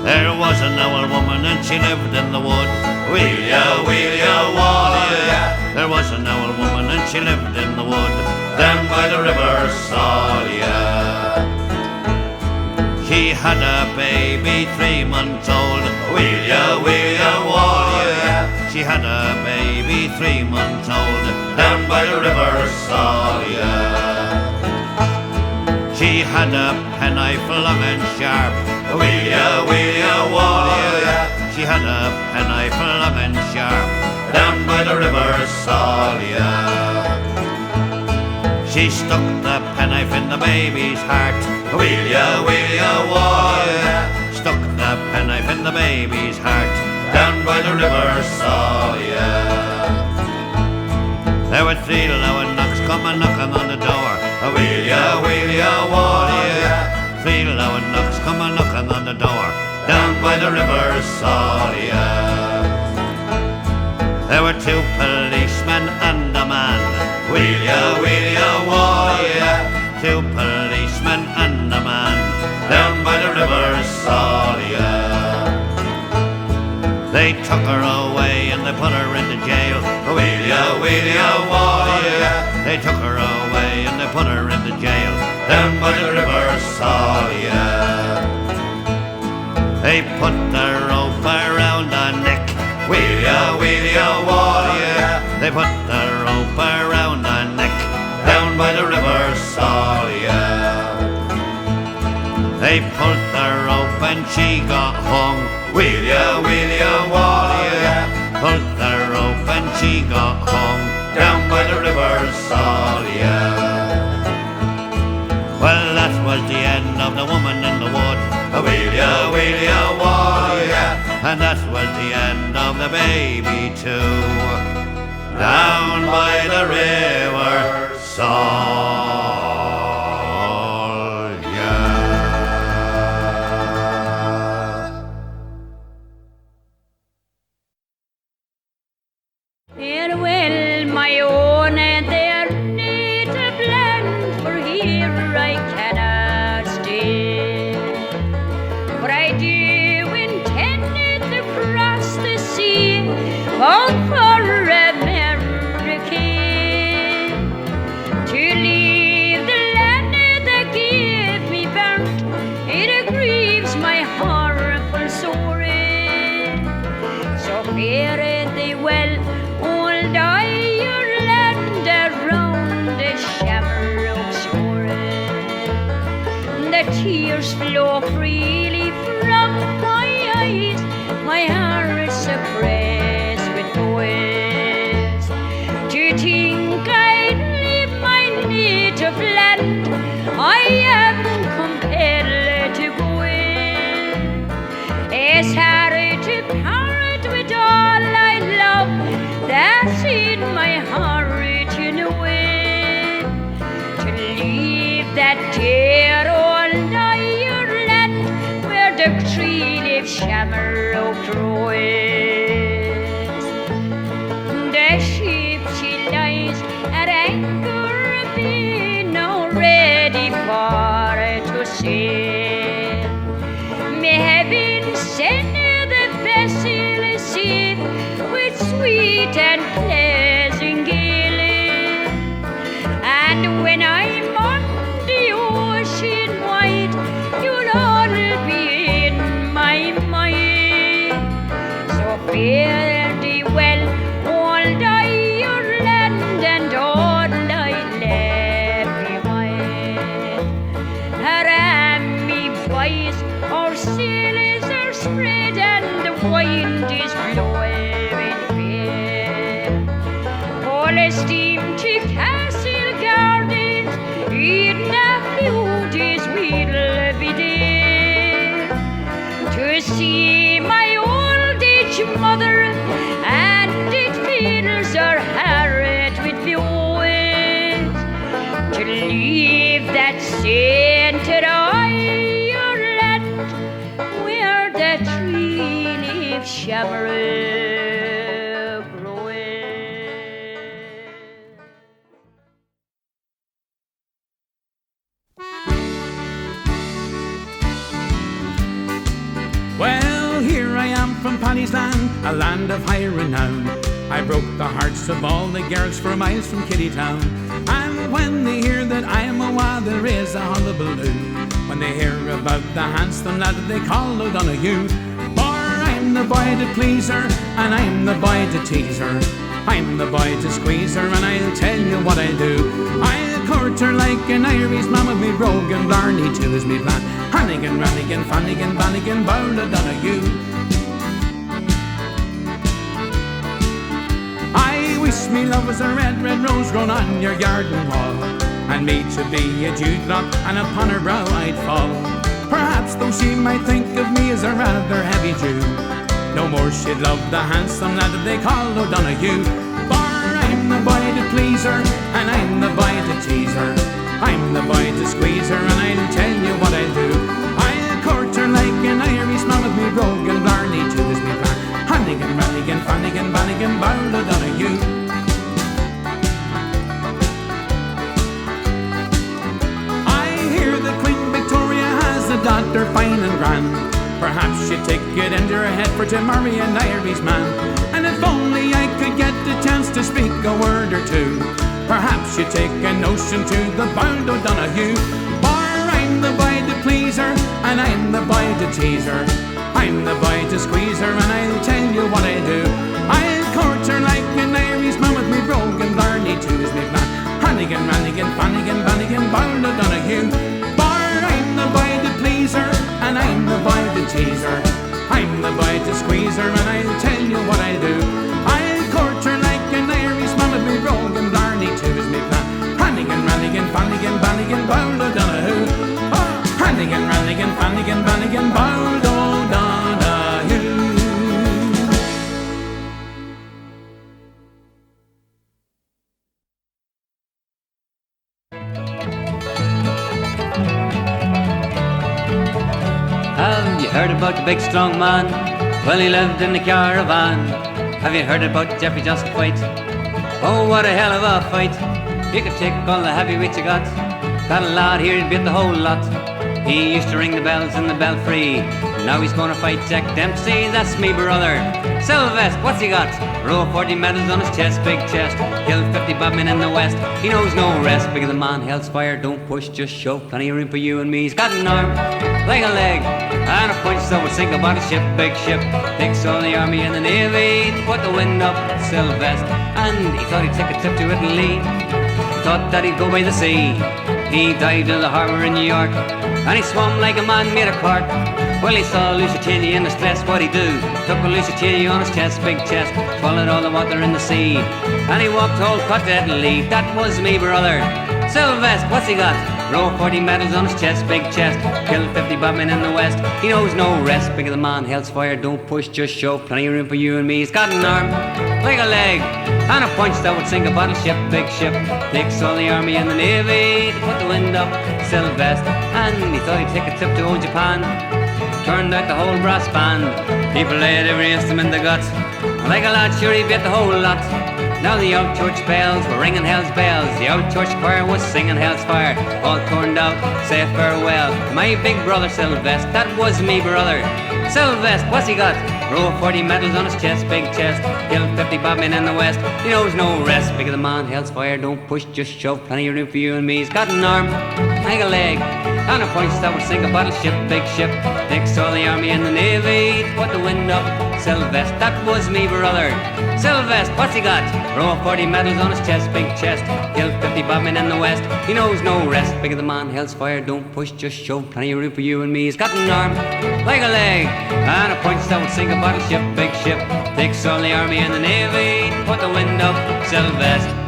A: There was an old woman and she lived in the wood. Weile, Waile. There was an old woman and she lived in the wood down by the river Salia. She had a baby 3 months old. Weile, Waile. She had a baby 3 months old down by the river Salia. She had a penknife long and sharp. Weile, Waile. She had a penknife long and sharp down by the river Salia. She stuck the penknife in the baby's heart. Weile, Waile. Stuck the penknife in the baby's heart down by the river Salia. There were 3 low knocks coming knocking on the door. Weile, Waile. 3 low knocks coming knocking on the door down by the river Salia. There were 2 policemen and a man. Weile, Waile. 2 policemen and a man down by the river Salia. They took her away and they put her into jail. Weile, Waile. They took her away and they put her into jail down by the river Salia. They put the rope around her neck. Weile, Waile. They put the rope around her neck down by the river Salia. They pulled the rope and she got hung. Weile, Waile. Pulled the rope and she got hung down by the river Salia. Well, that was the end of the woman in the wood. Weile, Waile. And that was the end of the baby too. Down by the river Salia.
L: Farewell, my own, and their native land, for here I cannot stay. For I do intend to cross the sea, bound for America, to leave the land that gave me birth. It grieves my horrible soul. So fare thee well, old Ireland, around the shamrock shore. The tears flow freely from my eyes, my heart's oppressed with woes. To think I'd leave my native land, I am compelled to go. It's hard to part with all I love, that's in my heart, you know it. To leave that dear old Ireland, where the 3-leaf shamrock grows. The ship she lies at anchor, being now ready for to sail. May heaven send the vessel safe with sweet and pleasant gale. And when I'm on the ocean wide, you'll all be in my mind. So fare thee well, old Ireland, and all I left behind. Around me, boys, our sails are spread and the wind is blowing fair. All steam to Castle Gardens, in a few days we'll be there to see my old age mother, and it fills our heart with joy to leave that sainted Ireland, where the 3-leaf shamrock
M: from Paddy's land, a land of high renown. I broke the hearts of all the girls for miles from Kittytown. And when they hear that I am a Waile, they raise a hullabaloo. When they hear about the handsome lad that they call O'Donoghue. For I'm the boy to please her, and I'm the boy to tease her. I'm the boy to squeeze her, and I'll tell you what I do. I'll court her like an Irish man with me brogue and Blarney too is me plan. Hannigan, Rannigan, Fannigan, Bannigan, Boul, O'Donoghue. I wish me love was a red, red rose grown on your garden wall, and me to be a dewdrop, and upon her brow I'd fall. Perhaps though she might think of me as a rather heavy Jew, no more she'd love the handsome lad that they call O'Donoghue. For I'm the boy to please her, and I'm the boy to tease her. I'm the boy to squeeze her, and I'll tell you what I'll do. I'll court her like an Irish man with me brogue and Blarney too is me plan. Hannigan, Rannigan, Fannigan, Bannigan, Boul, O'Donoghue. I hear that Queen Victoria has a daughter fine and grand. Perhaps she'd take it into her head for to marry an Irish man. And if only I could get the chance to speak a word or two, perhaps she'd take a notion to the Boul O'Donoghue. For I'm the boy to please her, and I'm the boy to tease her. I'm the boy to squeeze her, and I'll tell you what I do. I'll court her like an Irish man with me brogue and Blarney too is me plan. Hannigan, Rannigan, Fannigan, Bannigan, Boul O'Donoghue. For I'm the boy to please her, and I'm the boy to tease her. I'm the boy to squeeze her, and I'll tell you what I do. I'll court her like an Irish man with me brogue and Blarney too is me plan. Hannigan, Rannigan, Fannigan, Bannigan, Boul O'Donoghue. Hannigan, Rannigan, Fannigan, Bannigan, Boul O'Donoghue.
F: Have you heard about the big strong man? Well, he lived in the caravan. Have you heard about Jeffrey Johnson fight? Oh, what a hell of a fight. He could take all the heavyweights you got. Got a lad here, he'd beat the whole lot. He used to ring the bells in the belfry. Now he's gonna fight Jack Dempsey, that's me brother. Sylvester, what's he got? Row 40 medals on his chest, big chest. Killed 50 badmen in the west. He knows no rest, because the man hell's fire. Don't push, just shove. Plenty of room for you and me. He's got an arm, like a leg, and a punch that would sink a battleship, big ship. Takes all the army and the navy to put the wind up, Sylvester. And he thought he'd take a trip to Italy. Thought that he'd go by the sea. He dived in the harbour in New York, and he swam like a man made of cork. Well, he saw Lusitania in distress, what'd he do? Took a Lusitania on his chest, big chest, swallowed all the water in the sea, and he walked all cut to Italy. That was me brother. Sylvester, what's he got? Row 40 medals on his chest, big chest. Killed 50 badmen in the west. He knows no rest, big of the man, hell's fire. Don't push, just shove. Plenty of room for you and me. He's got an arm, like a leg, and a punch that would sink a battleship, big ship. Takes all the army and the navy to put the wind up, Sylvester. And he thought he'd take a trip to old Japan. Turned out the whole brass band. He played every instrument they got. Like a lad, sure he beat the whole lot. Now the out church bells were ringing hell's bells. The out church choir was singing hell's fire. All turned out, say farewell to my big brother Sylvester. That was me brother. Sylvester, what's he got? Row 40 medals on his chest, big chest. Killed 50 badmen in the west. He knows no rest, big of the man, hell's fire. Don't push, just shove. Plenty of room for you and me. He's got an arm, like a leg, and a punch that would sink a battleship, big ship. Takes all the army and the navy to put the wind up, Sylvester. That was me brother. Sylvester, what's he got? Row 40 medals on his chest, big chest. Killed 50 badmen in the west. He knows no rest, big of the man, hell's fire. Don't push, just shove. Plenty of room for you and me. He's got an arm, like a leg, and a punch that would sink a battleship, big ship. Takes all the army and the navy to put the wind up, Sylvester.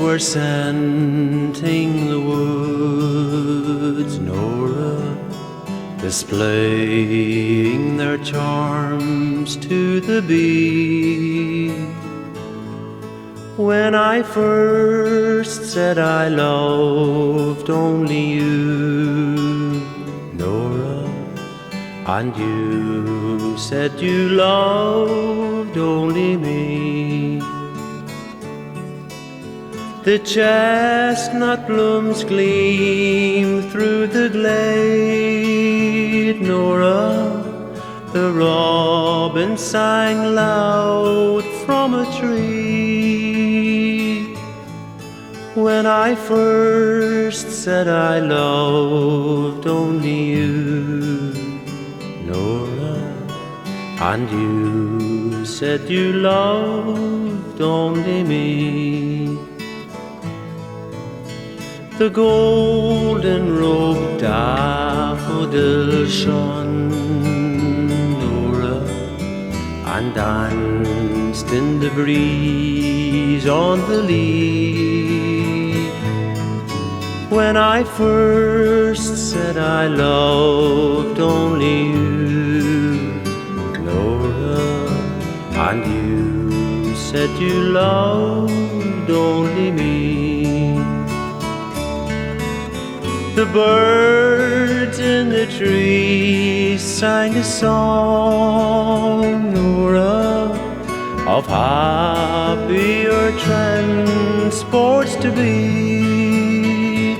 D: were scenting the woods, Nora, displaying their charms to the bee. When I first said I loved only you, Nora, and you said you loved only me. The chestnut blooms gleam through the glade, Nora. The robin sang loud from a tree. When I first said I loved only you, Nora, and you said you loved only me. The golden robed daffodil shone, Nora, and danced in the breeze on the lea. When I first said I loved only you, Nora, and you said you loved only me. The birds in the trees sang a song, Nora, of happier transports to be.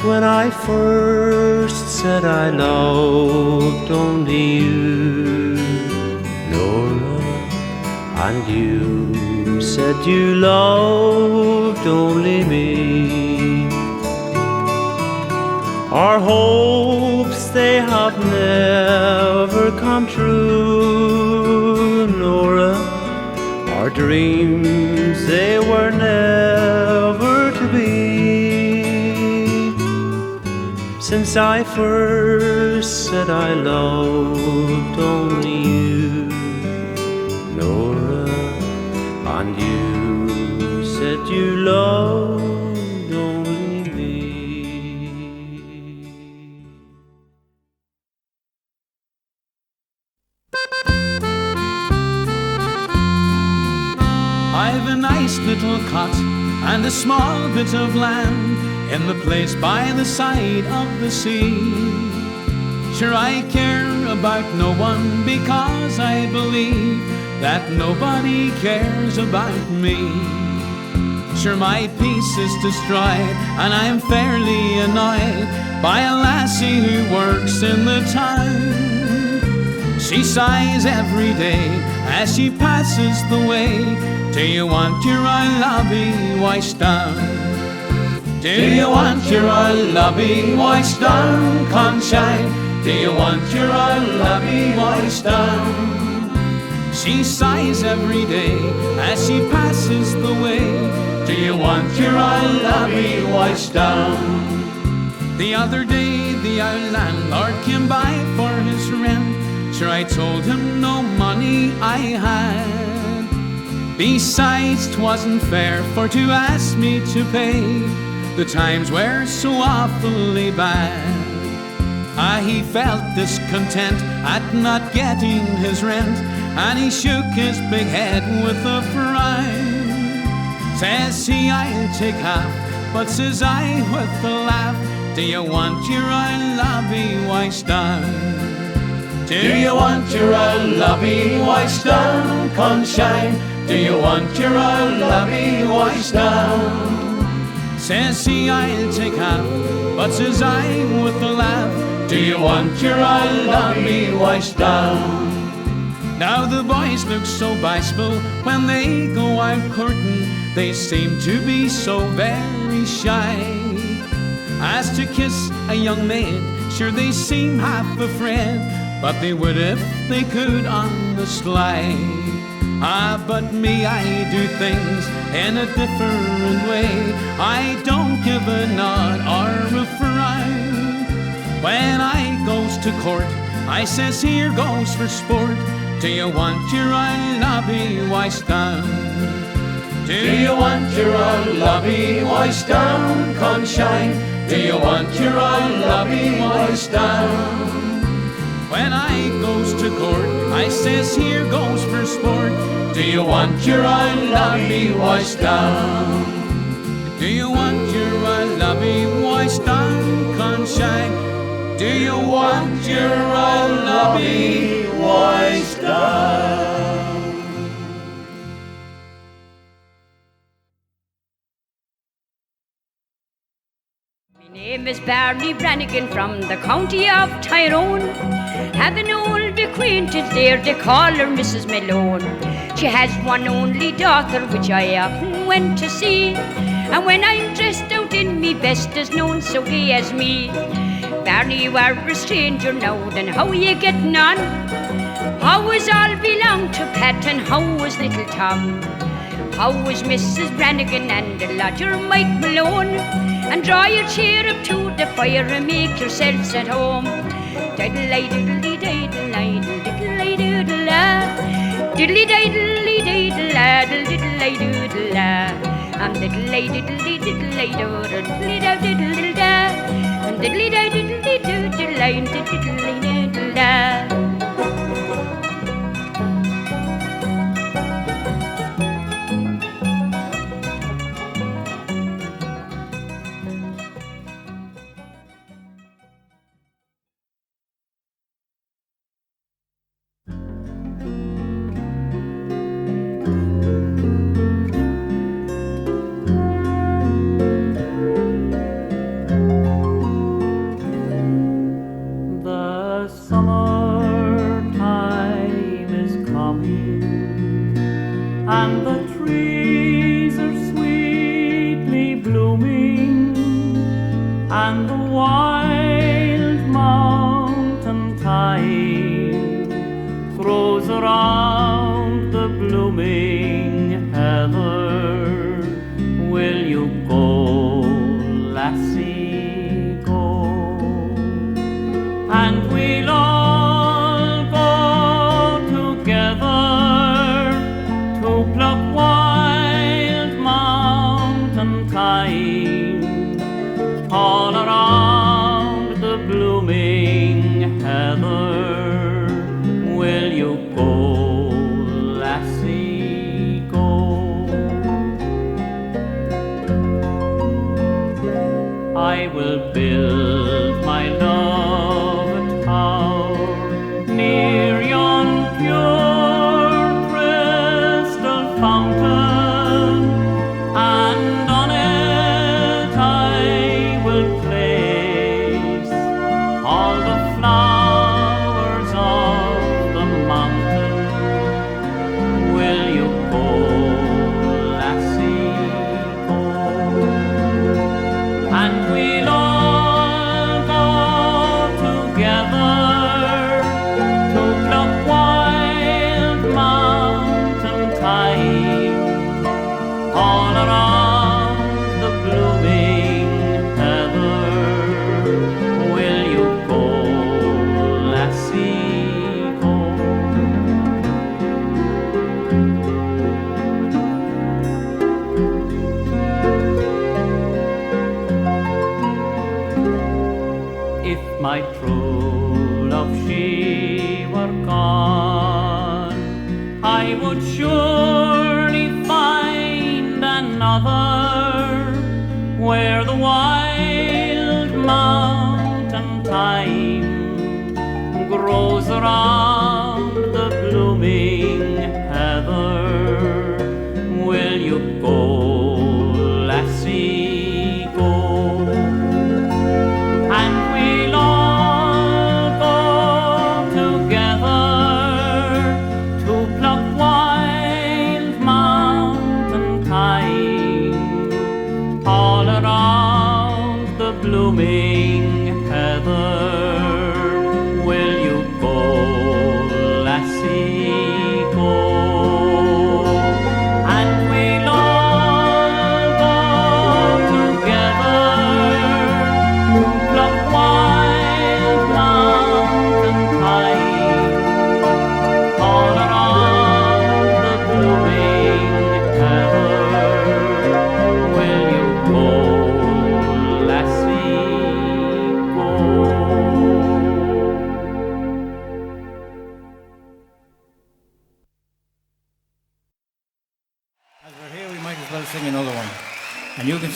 D: When I first said I loved only you, Nora, and you said you loved only me. Our hopes, they have never come true, Nora. Our dreams, they were never to be. Since I first said I loved only you, Nora, and you said you loved
M: little cot and a small bit of land in the place by the side of the sea. Sure, I care about no one because I believe that nobody cares about me. Sure, my peace is destroyed and I'm fairly annoyed by a lassie who works in the town. She sighs every day as she passes the way. Do you want your old lobby washed down? Do you want your old lobby washed down, Conshine? Do you want your old lobby washed down? She sighs every day as she passes the way. Do you want your old lobby washed down? The other day the old landlord came by for his rent. Sure, I told him no money I had. Besides, 'twasn't fair for to ask me to pay. The times were so awfully bad. He felt discontent at not getting his rent, and he shook his big head with a frown. Says he, I'll take half, but says I with a laugh, do you want your old lobby washed down? Do you want your old lobby washed down, Conshine? Do you want your old lobby washed down? Says he, I'll take half, but says I with a laugh, do you want your old lobby washed down? Now the boys look so bashful when they go out courting. They seem to be so very shy. As to kiss a young maid, sure they seem half afraid, but they would if they could on the sly. But me, I do things in a different way. I don't give a nod or a frown. When I goes to court, I says, here goes for sport. Do you want your old lobby washed down?
N: Do you want your old lobby washed down, Conshine? Do you want your old lobby washed down?
M: When I goes to court, I says here goes for sport.
N: Do you want your old lobby washed down?
M: Do you want your old lobby washed down, Conshine? Do you want your old lobby washed down?
L: My name is Barney Brannigan from the county of Tyrone. Have an old acquaintance there, they call her Mrs. Malone. She has one only daughter which I often went to see. And when I'm dressed out in me best is known so gay as me. Barney, you are a stranger now, then how are you getting on? How is all belong to Pat and how was little Tom? How was Mrs. Brannigan and the lodger Mike Malone? And draw your chair up to the fire and make yourselves at home. Diddle-ay-diddle-dee-diddle-ay, diddle-ay-doodle-ah. Diddle-ay-diddle-dee-diddle-ah, diddle-ay-doodle-ah. And diddle-ay-diddle-dee-diddle-ay-doodle, diddle-ay-diddle-da. And diddle-ay-diddle-dee-doodle-ay, diddle-ay-doodle-ah.
C: All around the blooming heather.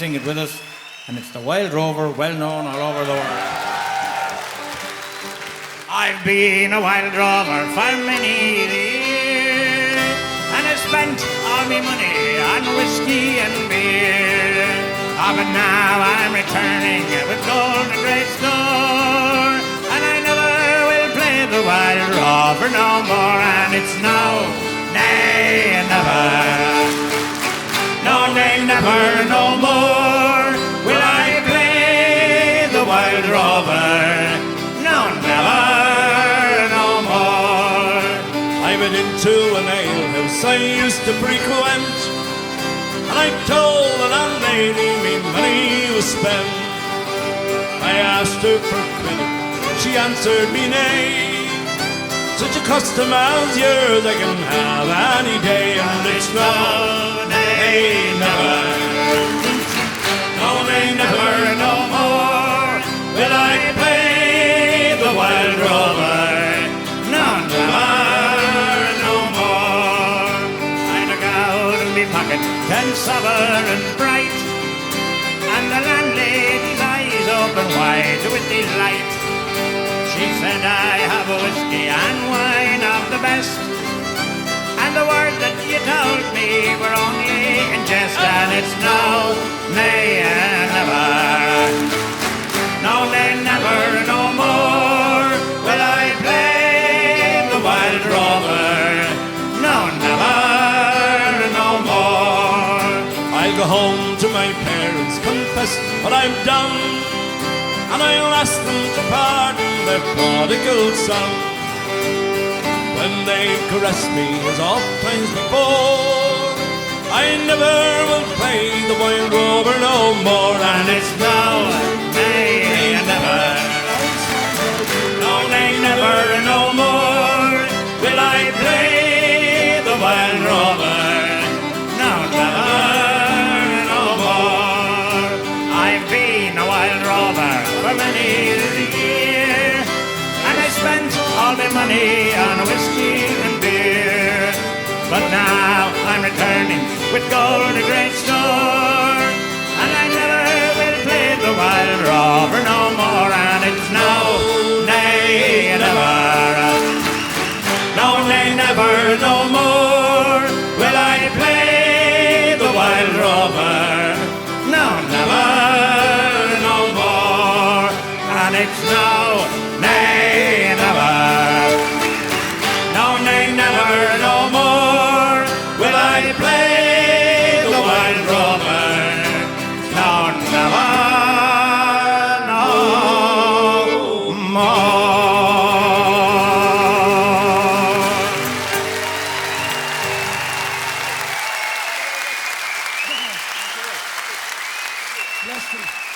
O: sing it with us, and it's the Wild Rover, well known all over the world. I've been a wild rover for many years, and I spent all my money on whiskey and beer. But now I'm returning with gold and great store, and I never will play the wild rover no more. And it's no, nay, never, no, nay, never, no more will I play the wild rover. No, never, no more.
B: I went into an alehouse I used to frequent, and I told the landlady me money was spent. I asked her for credit, she answered me nay. Such a custom as yours I can have any day. And it's no, nay, never, no, nay, never, no more will I play the wild rover. No, never, no more. I took out of me pocket 10 sovereigns bright, and the landlady's eyes open wide with delight. She said, I have a whiskey and wine of the best, and the words that you told me were only in jest. And it's no, nay, never, no, nay, never, no more will I play the wild rover. No, never, no more. I'll go home to my parents, confess what I've done, and I'll ask them to pardon their prodigal son. When they caress me as oft times before, I never will play the wild rover no more. And it's no, nay, never, no, nay, never, no more will I play the wild rover. No, never, no more. I've been a wild rover for many years, and I spent all my money on whiskey and beer. But now I'm returning with gold and great store, and I never will play the wild rover no more. And it's no, nay, never, no, nay, never, no more will I play the wild rover. No, never, no more. And it's no, nay, never, no, nay, never, no more will I play the wild rover. No, never, no more.
P: Bless you.